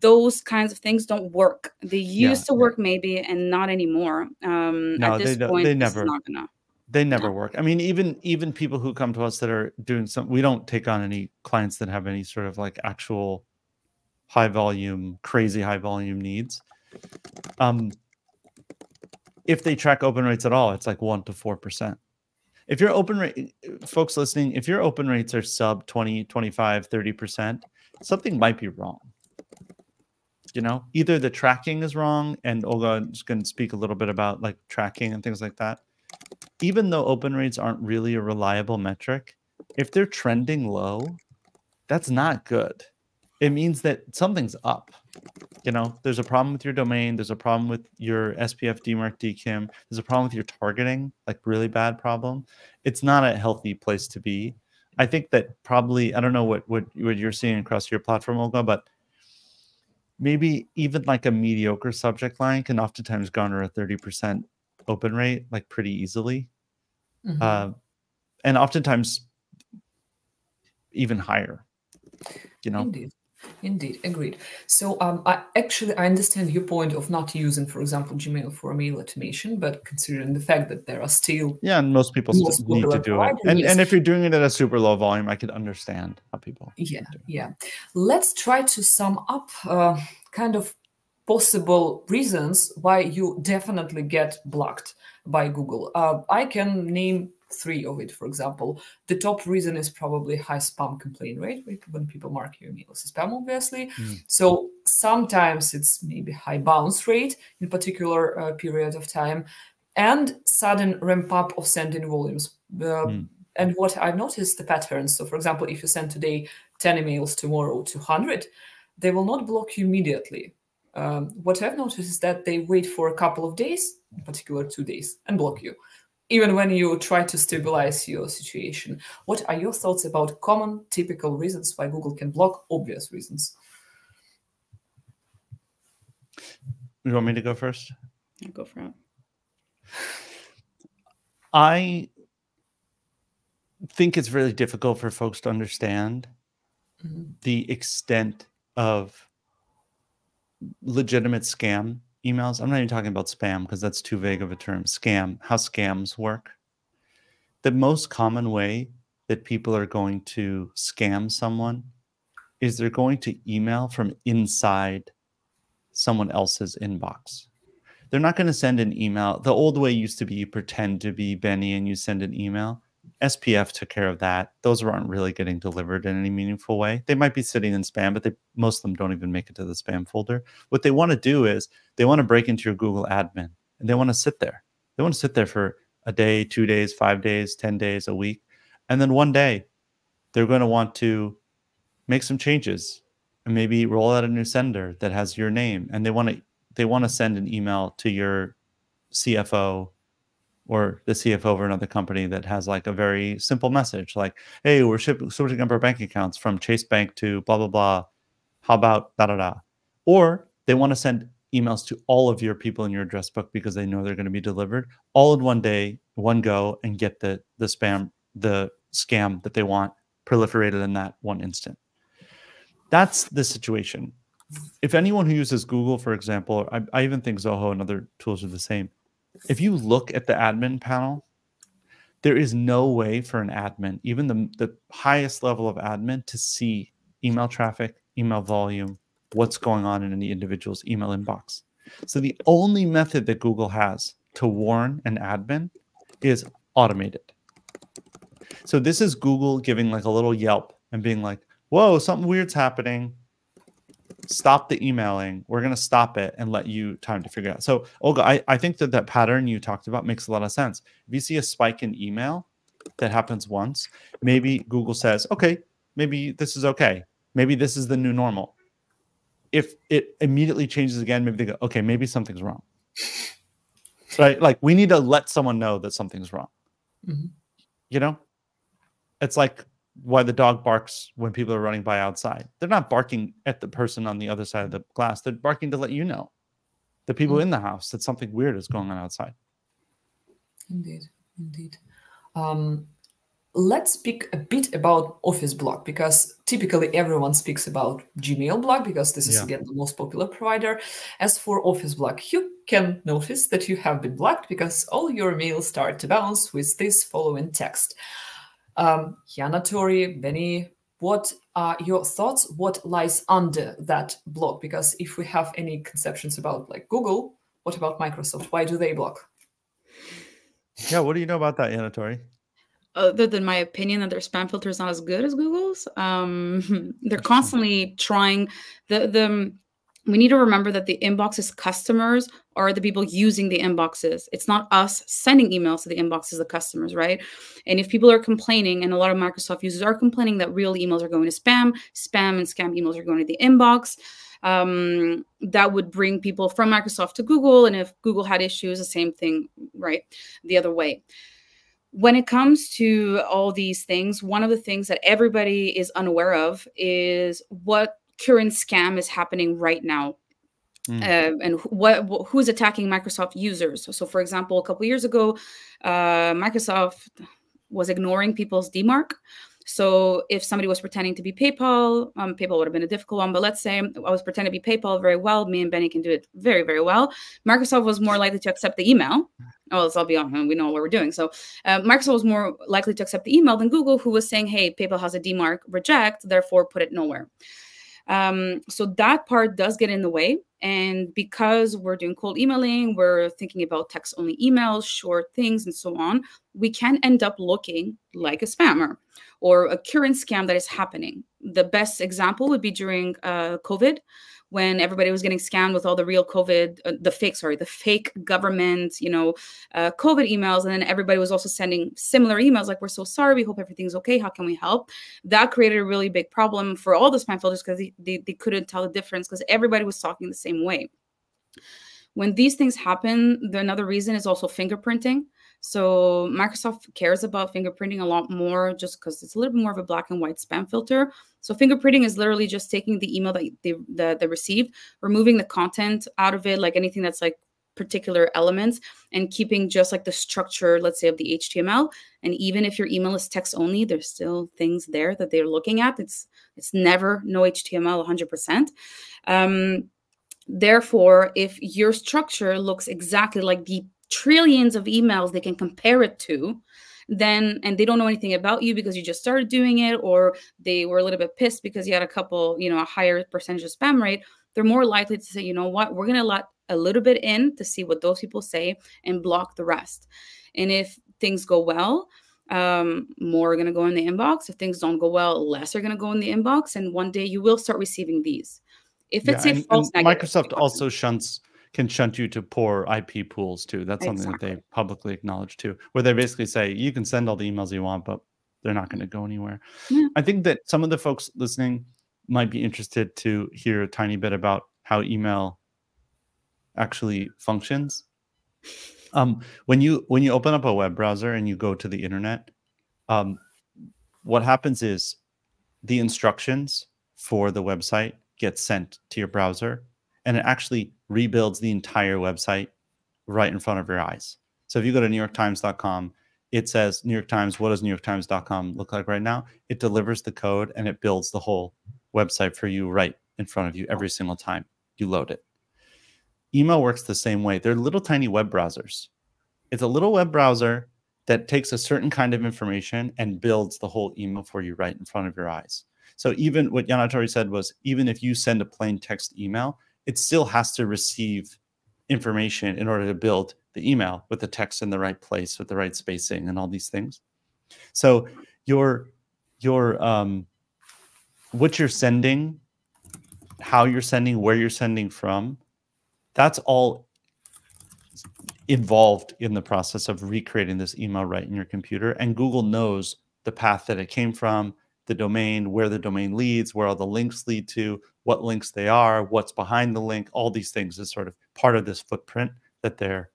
Those kinds of things don't work. They used to work maybe, and not anymore. No, at this point, they never work. I mean, even people who come to us that are doing we don't take on any clients that have any sort of like actual crazy high volume needs. If they track open rates at all, it's like 1 to 4%. If your open rate, folks listening, if your open rates are sub 20, 25, 30%, something might be wrong. You know, either the tracking is wrong, and Olga is going to speak a little bit about like tracking and things like that. Even though open rates aren't really a reliable metric, if they're trending low, that's not good. It means that something's up. You know, there's a problem with your domain. There's a problem with your SPF DMARC DKIM. There's a problem with your targeting, like really bad problem. It's not a healthy place to be. I think that probably, I don't know what you're seeing across your platform, Olga, but maybe even like a mediocre subject line can oftentimes garner a 30% open rate, like pretty easily. And oftentimes even higher, you know? Indeed, agreed. So I understand your point of not using, for example, Gmail for mail automation, but considering the fact that there are still... Yeah, and most people need to do it. And if you're doing it at a super low volume, I could understand how people... Yeah. Let's try to sum up kind of possible reasons why you definitely get blocked by Google. I can name 3 of it, for example. The top reason is probably high spam complaint rate, when people mark your email as spam, obviously. So sometimes it's maybe high bounce rate in particular period of time, and sudden ramp up of sending volumes. And what I've noticed, the patterns. So for example, if you send today 10 emails, tomorrow 200, they will not block you immediately. What I've noticed is that they wait for a couple of days, in particular 2 days, and block you, even when you try to stabilize your situation. What are your thoughts about common, typical reasons why Google can block obvious reasons? You want me to go first? I'll go for it. I think it's really difficult for folks to understand the extent of legitimate scam emails. I'm not even talking about spam because that's too vague of a term. Scam, how scams work. The most common way that people are going to scam someone is they're going to email from inside someone else's inbox. They're not going to send an email. The old way used to be you pretend to be Benny and you send an email. SPF took care of that. Those aren't really getting delivered in any meaningful way. They might be sitting in spam, but most of them don't even make it to the spam folder. What they want to do is they want to break into your Google admin, and they want to sit there. They want to sit there for a day, 2 days, 5 days, 10 days, a week. And then one day they're going to want to make some changes and maybe roll out a new sender that has your name. And they want to send an email to your CFO or the CFO of another company that has like a very simple message like, hey, we're switching up our bank accounts from Chase Bank to blah, blah, blah. How about da, da, da? Or they want to send emails to all of your people in your address book because they know they're going to be delivered all in one day, one go, and get the scam that they want proliferated in that one instant. That's the situation. If anyone who uses Google, for example, I even think Zoho and other tools are the same. If you look at the admin panel, there is no way for an admin, even the highest level of admin, to see email traffic, email volume, what's going on in any individual's email inbox. So the only method that Google has to warn an admin is automated. So this is Google giving like a little Yelp and being like, whoa, something weird's happening. Stop the emailing. We're going to stop it and let you time to figure it out. So, Olga, I think that pattern you talked about makes a lot of sense. If you see a spike in email that happens once, maybe Google says, okay, maybe this is okay. Maybe this is the new normal. If it immediately changes again, maybe they go, okay, maybe something's wrong. Right? Like we need to let someone know that something's wrong. Mm-hmm. You know? It's like why the dog barks when people are running by outside. They're not barking at the person on the other side of the glass. They're barking to let you know, the people in the house, that something weird is going on outside. Indeed, indeed. Let's speak a bit about Office Block, because typically everyone speaks about Gmail Block because this is, again, the most popular provider. As for Office Block, you can notice that you have been blocked because all your mails start to bounce with this following text. Jana, Tori, Benny, what are your thoughts? What lies under that block? Because if we have any conceptions about like Google, what about Microsoft? Why do they block? Yeah, what do you know about that, Jana, Tori? Other than my opinion that their spam filter is not as good as Google's, they're constantly trying. We need to remember that the inbox's customers are the people using the inboxes. It's not us sending emails to the inboxes, the customers, right? And if people are complaining, and a lot of Microsoft users are complaining that real emails are going to spam and scam emails are going to the inbox, that would bring people from Microsoft to Google. And if Google had issues, the same thing, right? The other way. When it comes to all these things, one of the things that everybody is unaware of is what current scam is happening right now, and who's attacking Microsoft users. So, for example, a couple of years ago, Microsoft was ignoring people's DMARC. So if somebody was pretending to be PayPal, PayPal would have been a difficult one, but let's say I was pretending to be PayPal very well. Me and Benny can do it very, very well. Microsoft was more likely to accept the email. Oh, let's all be honest, we know what we're doing. So Microsoft was more likely to accept the email than Google, who was saying, hey, PayPal has a DMARC, reject, therefore put it nowhere. So that part does get in the way. And because we're doing cold emailing, we're thinking about text-only emails, short things, and so on, we can end up looking like a spammer or a current scam that is happening. The best example would be during COVID, when everybody was getting scammed with all the real COVID, the fake government, COVID emails. And then everybody was also sending similar emails like, we're so sorry, we hope everything's okay, how can we help? That created a really big problem for all the spam filters because they couldn't tell the difference because everybody was talking the same way. When these things happen, another reason is also fingerprinting. So Microsoft cares about fingerprinting a lot more just because it's a little bit more of a black and white spam filter. So fingerprinting is literally just taking the email that they received, removing the content out of it, like anything that's like particular elements, and keeping just like the structure, let's say, of the HTML. And even if your email is text only, there's still things there that they're looking at. It's never no HTML 100%. Therefore, if your structure looks exactly like the trillions of emails they can compare it to, then, and they don't know anything about you because you just started doing it, or they were a little bit pissed because you had a couple, a higher percentage of spam rate, they're more likely to say, you know what, we're going to let a little bit in to see what those people say and block the rest. And if things go well, more are going to go in the inbox. If things don't go well, less are going to go in the inbox. And one day you will start receiving these. If it's a false negative, Microsoft also can shunt you to poor IP pools too. That's something that they publicly acknowledge too, where they basically say you can send all the emails you want, but they're not going to go anywhere. Yeah. I think that some of the folks listening might be interested to hear a tiny bit about how email actually functions. When you open up a web browser and you go to the internet, what happens is the instructions for the website get sent to your browser, and it actually rebuilds the entire website right in front of your eyes. So if you go to NewYorkTimes.com, it says, New York Times, what does NewYorkTimes.com look like right now? It delivers the code and it builds the whole website for you right in front of you every single time you load it. Email works the same way. They're little tiny web browsers. It's a little web browser that takes a certain kind of information and builds the whole email for you right in front of your eyes. So even what Yanatori said was, even if you send a plain text email, it still has to receive information in order to build the email with the text in the right place, with the right spacing and all these things. So what you're sending, how you're sending, where you're sending from, that's all involved in the process of recreating this email right in your computer. And Google knows the path that it came from, the domain, where the domain leads, where all the links lead to, what links they are, what's behind the link. All these things is sort of part of this footprint that they're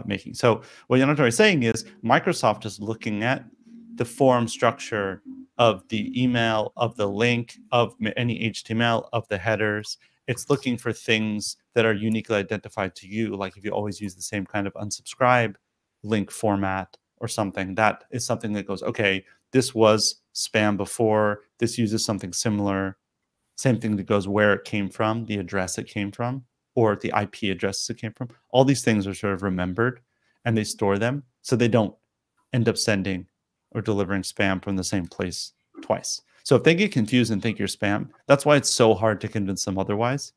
making. So what Yanatori is saying is Microsoft is looking at the form structure of the email, of the link, of any HTML, of the headers. It's looking for things that are uniquely identified to you. Like if you always use the same kind of unsubscribe link format or something, that is something that goes, okay, this was spam before, this uses something similar. Same thing that goes where it came from, the address it came from, or the IP address it came from. All these things are sort of remembered and they store them so they don't end up sending or delivering spam from the same place twice. So if they get confused and think you're spam, that's why it's so hard to convince them otherwise.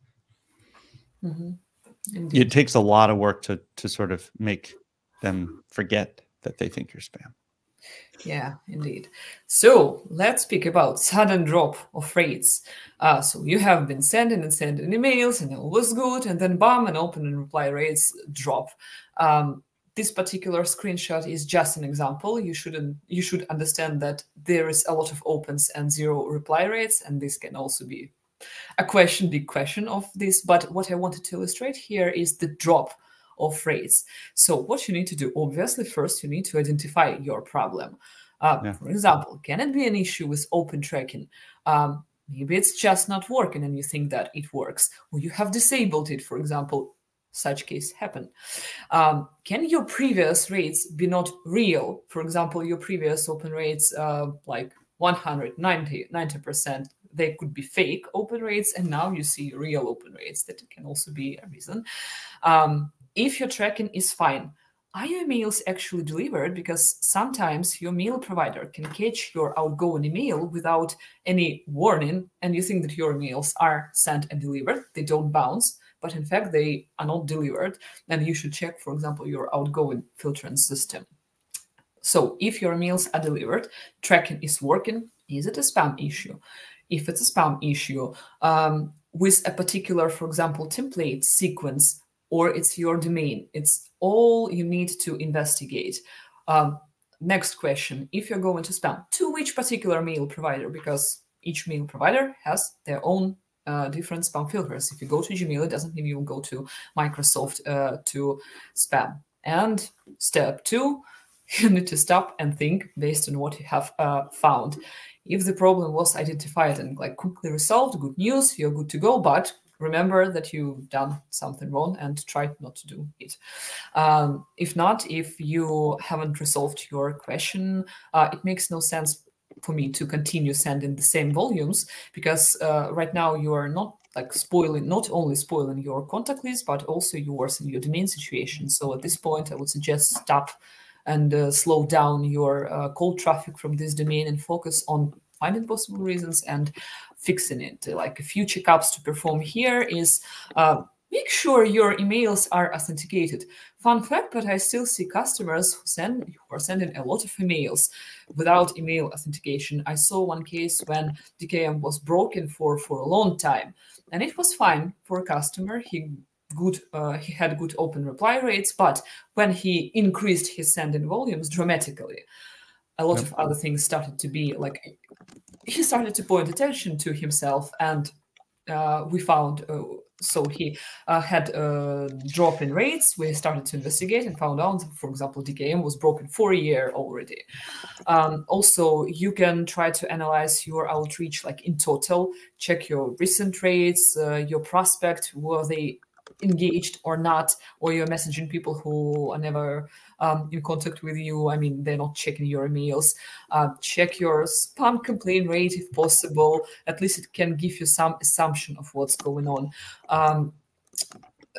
Mm-hmm. It takes a lot of work to sort of make them forget that they think you're spam. Yeah, indeed. So let's speak about sudden drop of rates. So you have been sending emails and all was good, and then bam, and open and reply rates drop. This particular screenshot is just an example. You should understand that there is a lot of opens and zero reply rates, and this can also be a big question of this. But what I wanted to illustrate here is the drop of rates. So what you need to do, obviously, first you need to identify your problem. For example, can it be an issue with open tracking? Maybe it's just not working and you think that it works, or you have disabled it, for example. Such case happen. Can your previous rates be not real? For example, your previous open rates, like 190%, they could be fake open rates, and now you see real open rates. That can also be a reason. If your tracking is fine, are your emails actually delivered? Because sometimes your mail provider can catch your outgoing email without any warning, and you think that your emails are sent and delivered. They don't bounce, but in fact, they are not delivered. And you should check, for example, your outgoing filtering system. So if your emails are delivered, tracking is working, is it a spam issue? If it's a spam issue, with a particular, for example, template sequence, or it's your domain, it's all you need to investigate. Next question, if you're going to spam, to which particular mail provider? Because each mail provider has their own different spam filters. If you go to Gmail, it doesn't mean you will go to Microsoft to spam. And step 2, you need to stop and think based on what you have found. If the problem was identified and like quickly resolved, good news, you're good to go. But remember that you've done something wrong and try not to do it. If not, if you haven't resolved your question, it makes no sense for me to continue sending the same volumes, because right now you are not only spoiling your contact list, but also you worsen your domain situation. So at this point, I would suggest stop and slow down your cold traffic from this domain and focus on finding possible reasons and fixing it. Like a few checkups to perform here is Make sure your emails are authenticated. Fun fact, but I still see customers who are sending a lot of emails without email authentication. I saw one case when DKM was broken for a long time, and it was fine for a customer. He had good open reply rates, but when he increased his sending volumes dramatically, a lot of other things started to be like, he started to point attention to himself, and we found, so he had a drop in rates. We started to investigate and found out, for example, DKM was broken for a year already. Also, you can try to analyze your outreach, like in total, check your recent rates, your prospect, were they engaged or not, or you're messaging people who are never in contact with you. I mean, they're not checking your emails. Check your spam complaint rate if possible. At least it can give you some assumption of what's going on.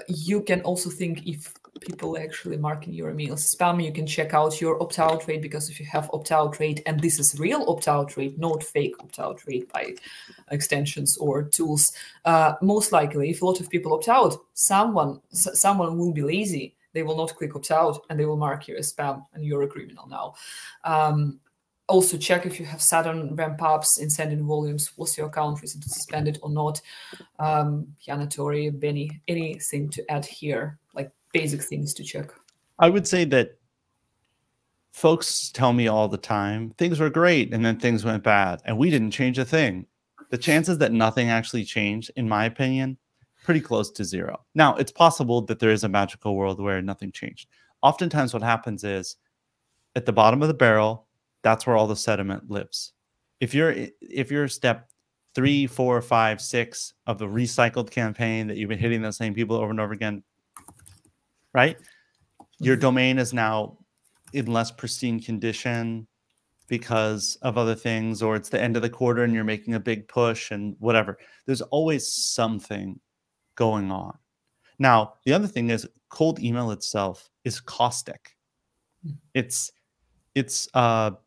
You can also think if people actually marking your emails spam. You can check out your opt-out rate, because if you have opt-out rate, and this is real opt-out rate, not fake opt-out rate by extensions or tools, most likely if a lot of people opt out, someone will be lazy. They will not click opt-out and they will mark you as spam, and you're a criminal now. Also check if you have sudden ramp-ups in sending volumes. Was your account recently suspended or not? Yana, Tori, Benny, anything to add here? Like basic things to check. I would say that folks tell me all the time, things were great and then things went bad and we didn't change a thing. The chances that nothing actually changed, in my opinion, pretty close to zero. Now, it's possible that there is a magical world where nothing changed. Oftentimes what happens is at the bottom of the barrel, that's where all the sediment lives. If you're step 3, 4, 5, 6 of the recycled campaign that you've been hitting the same people over and over again, right? Your domain is now in less pristine condition because of other things, or it's the end of the quarter and you're making a big push and whatever. There's always something going on. Now, the other thing is cold email itself is caustic. It's not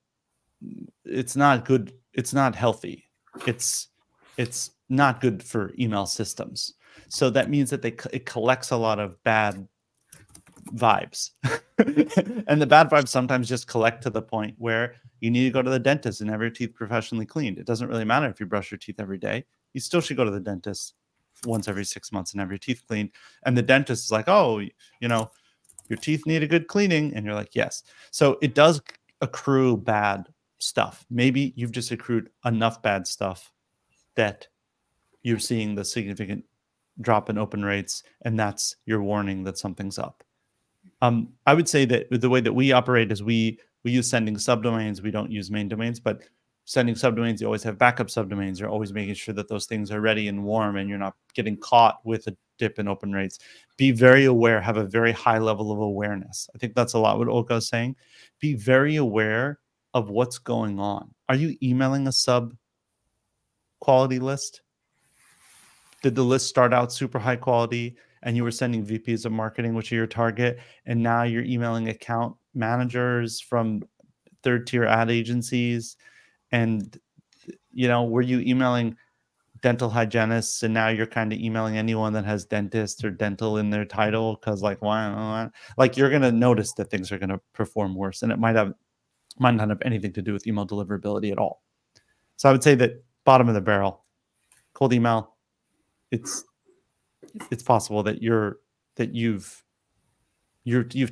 good. It's not healthy. It's not good for email systems. So that means that it collects a lot of bad vibes. And the bad vibes sometimes just collect to the point where you need to go to the dentist and have your teeth professionally cleaned. It doesn't really matter if you brush your teeth every day. You still should go to the dentist once every 6 months and have your teeth cleaned. And the dentist is like, oh, you know, your teeth need a good cleaning. And you're like, yes. So it does accrue bad stuff. Maybe you've just accrued enough bad stuff that you're seeing the significant drop in open rates, and that's your warning that something's up. I would say that the way that we operate is we use sending subdomains. We don't use main domains, but sending subdomains, you always have backup subdomains. You're always making sure that those things are ready and warm and you're not getting caught with a dip in open rates. Be very aware, have a very high level of awareness. I think that's a lot what Olga is saying. Be very aware of what's going on. Are you emailing a sub quality list? Did the list start out super high quality and you were sending VPs of marketing, which are your target, and now you're emailing account managers from third-tier ad agencies? And, you know, were you emailing dental hygienists and now you're kind of emailing anyone that has dentist or dental in their title? Because like, why? Like, you're going to notice that things are going to perform worse, and it might not have anything to do with email deliverability at all. So I would say that bottom of the barrel, cold email, it's possible that you've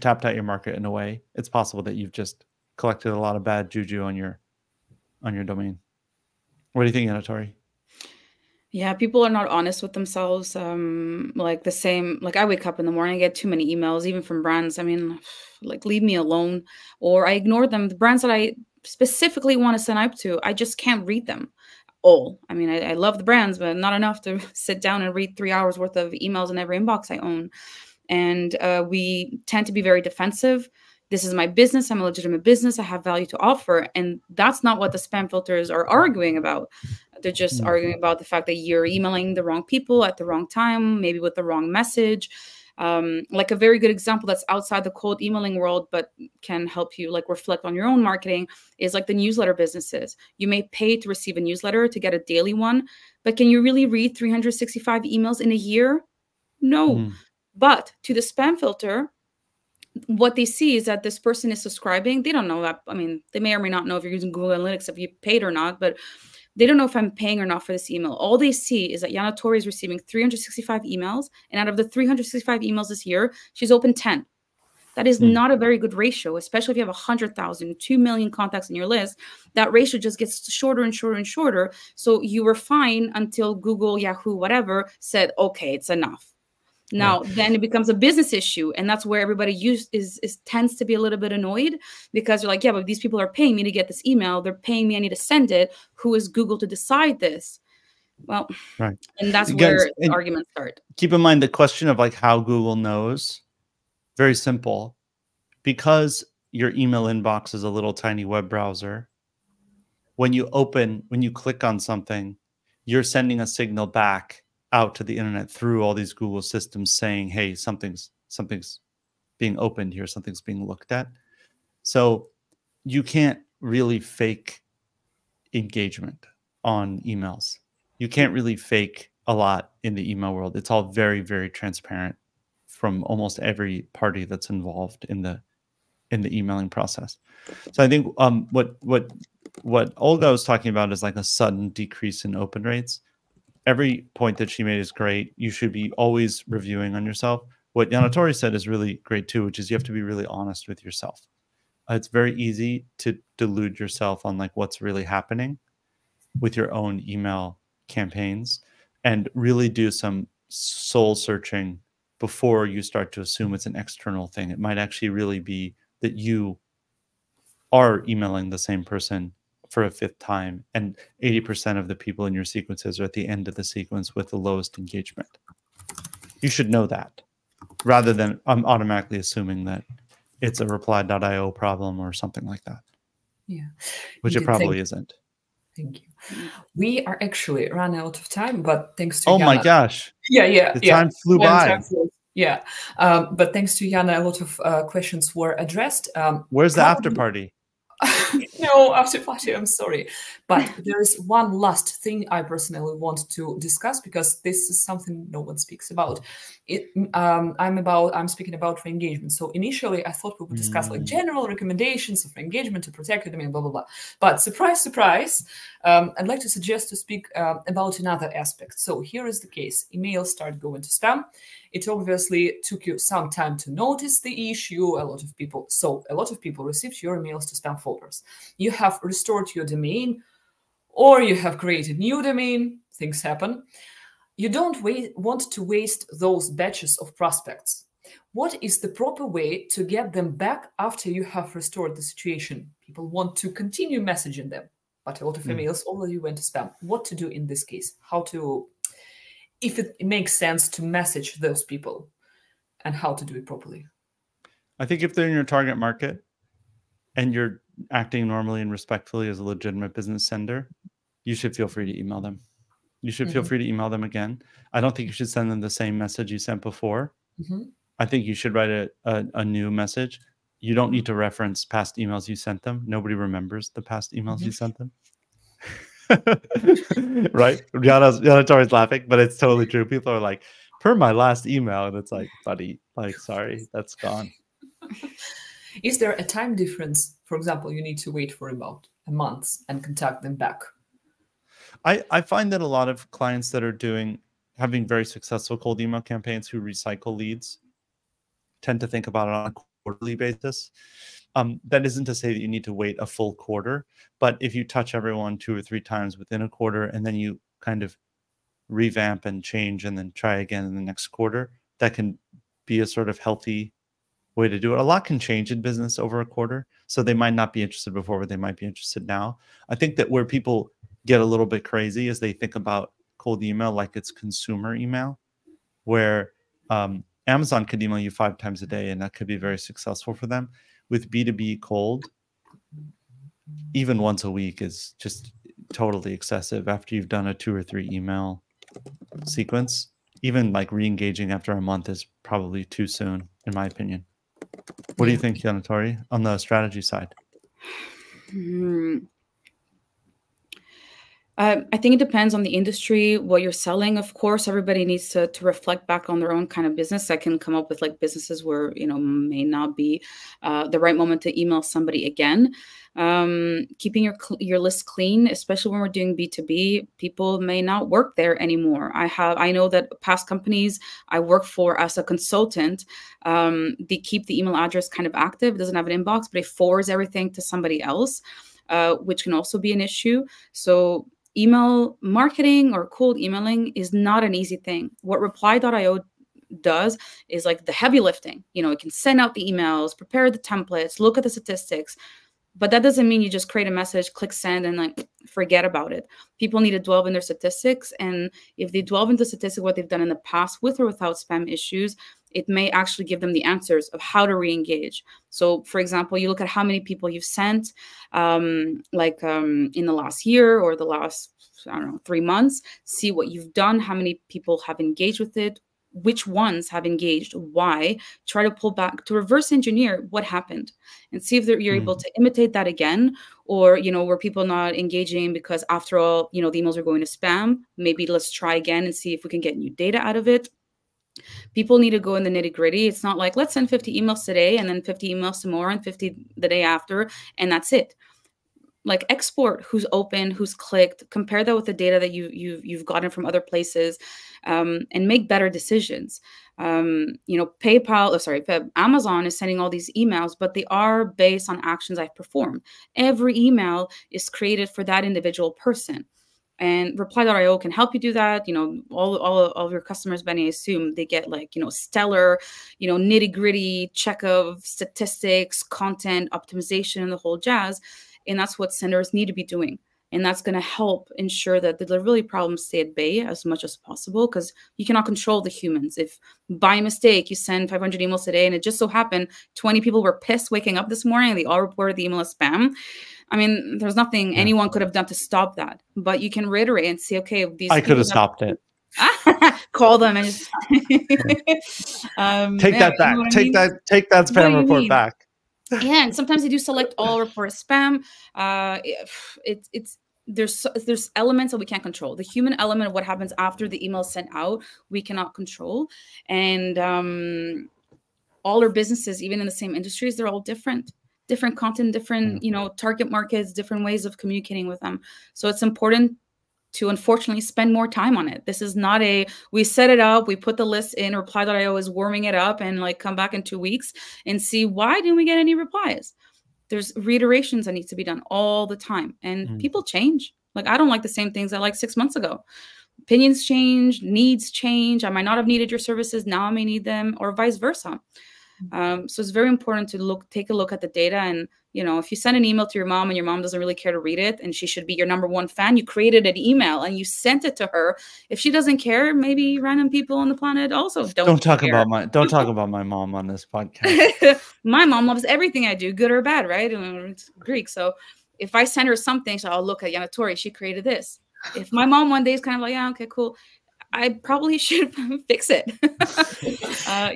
tapped out your market in a way. It's possible that you've just collected a lot of bad juju on your domain. What do you think, Anatori? Yeah, people are not honest with themselves. Like I wake up in the morning, I get too many emails, even from brands. I mean, like, leave me alone, or I ignore them. The brands that I specifically want to sign up to, I just can't read them all. I mean, I love the brands, but not enough to sit down and read 3 hours worth of emails in every inbox I own. And we tend to be very defensive. This is my business. I'm a legitimate business. I have value to offer. And that's not what the spam filters are arguing about. They're just arguing about the fact that you're emailing the wrong people at the wrong time, maybe with the wrong message. Like a very good example that's outside the cold emailing world, but can help you like reflect on your own marketing, is like the newsletter businesses. You may pay to receive a newsletter, to get a daily one, but can you really read 365 emails in a year? No. But to the spam filter, what they see is that this person is subscribing. They don't know that. I mean, they may or may not know if you're using Google Analytics, if you paid or not, but they don't know if I'm paying or not for this email. All they see is that Yana Tori is receiving 365 emails. And out of the 365 emails this year, she's opened 10. That is not a very good ratio, especially if you have 100,000, 2 million contacts in your list. That ratio just gets shorter and shorter and shorter. So you were fine until Google, Yahoo, whatever said, okay, it's enough. Now, then it becomes a business issue. And that's where everybody tends to be a little bit annoyed, because they're like, yeah, but these people are paying me to get this email. They're paying me. I need to send it. Who is Google to decide this? Well, and that's where the arguments start. Keep in mind the question of like how Google knows. Very simple. Because your email inbox is a little tiny web browser, when you click on something, you're sending a signal back out to the internet through all these Google systems saying, hey, something's being opened here, something's being looked at. So you can't really fake engagement on emails. You can't really fake a lot in the email world. It's all very, very transparent from almost every party that's involved in the emailing process. So I think what Olga was talking about is like a sudden decrease in open rates. Every point that she made is great. You should be always reviewing on yourself. What Yana Tori said is really great too, which is you have to be really honest with yourself. It's very easy to delude yourself on like what's really happening with your own email campaigns, and really do some soul searching before you start to assume it's an external thing. It might actually really be that you are emailing the same person for a 5th time, and 80% of the people in your sequences are at the end of the sequence with the lowest engagement. You should know that, rather than automatically assuming that it's a reply.io problem or something like that. Yeah. Which it probably isn't. Thank you. We are actually run out of time, but thanks to Yana. my gosh. The time flew by. Yeah. But thanks to Yana, a lot of questions were addressed. Where's the after party? No after party, I'm sorry. But there is one last thing I personally want to discuss, because this is something no one speaks about. I'm speaking about re-engagement. So initially I thought we would discuss like general recommendations of re-engagement to protect your domain, blah, blah, blah. But surprise, surprise, I'd like to suggest to speak about another aspect. So here is the case. Emails start going to spam. It obviously took you some time to notice the issue. A lot of people received your emails to spam folders. You have restored your domain, or you have created new domain. Things happen. You don't want to waste those batches of prospects. What is the proper way to get them back after you have restored the situation? People want to continue messaging them, but a lot of emails already went to spam. What to do in this case? How to, if it makes sense to message those people, and how to do it properly? I think if they're in your target market and you're acting normally and respectfully as a legitimate business sender, you should feel free to email them. You should feel free to email them again. I don't think you should send them the same message you sent before. I think you should write a new message. You don't need to reference past emails you sent them. Nobody remembers the past emails you sent them. Right? Yana Tori's laughing, but it's totally true. People are like, per my last email, and it's like, buddy, like, sorry, that's gone. Is there a time difference? For example, you need to wait for about a month and contact them back. I find that a lot of clients that are having very successful cold email campaigns who recycle leads tend to think about it on a quarterly basis. That isn't to say that you need to wait a full quarter, but if you touch everyone 2 or 3 times within a quarter, and then you kind of revamp and change and then try again in the next quarter, that can be a sort of healthy way to do it. A lot can change in business over a quarter, so they might not be interested before, but they might be interested now. I think that where people get a little bit crazy is they think about cold email like it's consumer email, where Amazon could email you 5 times a day, and that could be very successful for them. With B2B cold, even once a week is just totally excessive. After you've done a 2 or 3 email sequence, even like re-engaging after a month is probably too soon, in my opinion. What do you think, Yana Tori, on the strategy side? I think it depends on the industry, what you're selling. Of course, everybody needs to reflect back on their own kind of business. I can come up with like businesses where, you know, may not be the right moment to email somebody again. Keeping your list clean, especially when we're doing B2B, people may not work there anymore. I know that past companies I work for as a consultant, they keep the email address kind of active. It doesn't have an inbox, but it forwards everything to somebody else, which can also be an issue. So email marketing or cold emailing is not an easy thing. What reply.io does is like the heavy lifting. You know, it can send out the emails, prepare the templates, look at the statistics, but that doesn't mean you just create a message, click send, and like forget about it. People need to delve in their statistics. And if they delve into statistics, what they've done in the past with or without spam issues, it may actually give them the answers of how to re-engage. So for example, you look at how many people you've sent in the last year or the last, I don't know, 3 months, see what you've done, how many people have engaged with it, which ones have engaged, why, try to pull back to reverse engineer what happened and see if you're able to imitate that again, or, you know, were people not engaging because after all, you know, the emails are going to spam, maybe let's try again and see if we can get new data out of it. People need to go in the nitty gritty. It's not like, let's send 50 emails today and then 50 emails tomorrow and 50 the day after, and that's it. Like export who's open, who's clicked, compare that with the data that you've gotten from other places, and make better decisions. You know, Amazon is sending all these emails, but they are based on actions I've performed. Every email is created for that individual person. And reply.io can help you do that. You know, all of your customers, Benny, I assume they get like, you know, stellar, you know, nitty gritty check of statistics, content optimization, and the whole jazz. And that's what senders need to be doing. And that's going to help ensure that the deliverability problems stay at bay as much as possible, because you cannot control the humans. If by mistake you send 500 emails a day and it just so happened 20 people were pissed waking up this morning and they all reported the email as spam, I mean, there's nothing anyone could have done to stop that. But you can reiterate and say, okay, these I could have stopped it. Call them and just take that back. Take that spam report back. Yeah, and sometimes they do select all report as spam. There's elements that we can't control. The human element of what happens after the email is sent out, we cannot control. And all our businesses, even in the same industries, they're all different content, different, you know, target markets, different ways of communicating with them. So it's important to unfortunately spend more time on it. This is not we set it up, we put the list in, reply.io is warming it up, and like come back in 2 weeks and see why didn't we get any replies. There's reiterations that needs to be done all the time, and people change. Like I don't like the same things I liked 6 months ago. Opinions change, needs change. I might not have needed your services, now I may need them, or vice versa. So it's very important to take a look at the data. And, you know, if you send an email to your mom and your mom doesn't really care to read it, and she should be your #1 fan, you created an email and you sent it to her. If she doesn't care, maybe random people on the planet also don't talk about my mom on this podcast. My mom loves everything I do, good or bad, right? It's Greek. So if I send her something, so I'll look at Yanatori, she created this. If my mom one day is kind of like, yeah, okay, cool, I probably should fix it.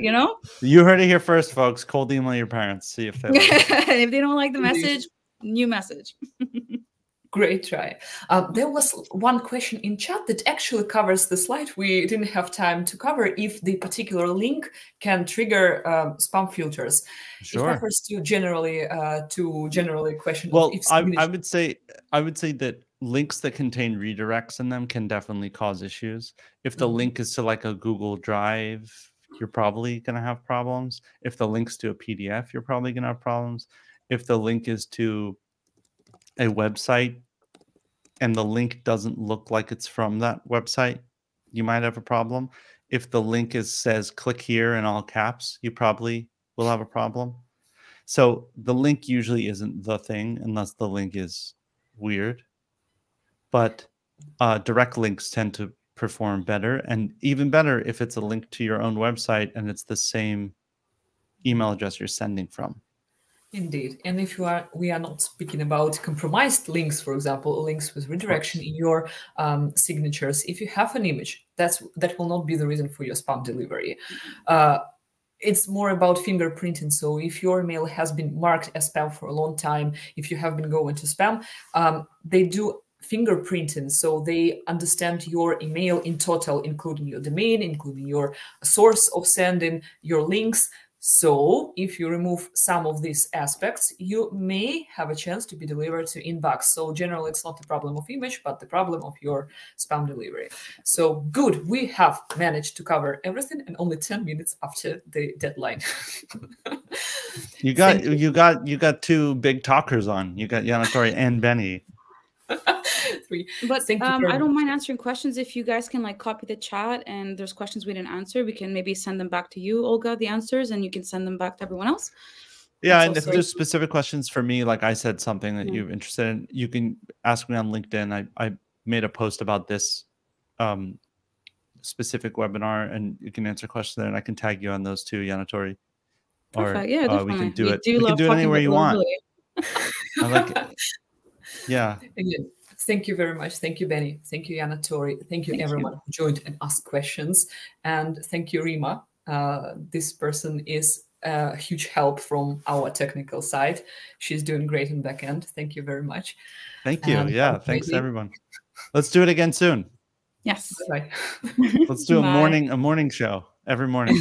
You know? You heard it here first, folks. Cold email your parents. See if they like it. If they don't like the message, new message. Great try. There was one question in chat that actually covers the slide we didn't have time to cover, if the particular link can trigger spam filters. Sure. It refers to generally question. Well, I would say that links that contain redirects in them can definitely cause issues. If the link is to like a Google Drive, you're probably going to have problems. If the link's to a PDF, you're probably going to have problems. If the link is to a website and the link doesn't look like it's from that website, you might have a problem. If the link says click here in all caps, you probably will have a problem. So the link usually isn't the thing unless the link is weird. But direct links tend to perform better, and even better if it's a link to your own website and it's the same email address you're sending from. Indeed. And if we are not speaking about compromised links, for example, links with redirection in your signatures. If you have an image, that will not be the reason for your spam delivery. It's more about fingerprinting. So if your mail has been marked as spam for a long time, if you have been going to spam, they do fingerprinting, so they understand your email in total, including your domain, including your source of sending, your links. So if you remove some of these aspects, you may have a chance to be delivered to inbox. So generally, it's not the problem of image, but the problem of your spam delivery. So good, we have managed to cover everything, and only 10 minutes after the deadline. You got two big talkers on. You got Yana Tori and Benny. But I don't mind answering questions. If you guys can like copy the chat and there's questions we didn't answer, we can maybe send them back to you, Olga, the answers, and you can send them back to everyone else. Yeah, and if there's specific questions for me, like I said, something that you're interested in, you can ask me on LinkedIn. I made a post about this specific webinar, and you can answer questions there, and I can tag you on those too, Yana Tori. Perfect. Yeah, definitely. We can do it. We can do it anywhere you want. I like it. Yeah. Again, thank you very much. Thank you, Benny. Thank you, Yana Tori. Thank you, everyone who joined and asked questions. And thank you, Rima. This person is a huge help from our technical side. She's doing great in backend. Thank you very much. Thank you. Yeah, thanks everyone. Let's do it again soon. Yes. Bye. Let's do a morning show every morning.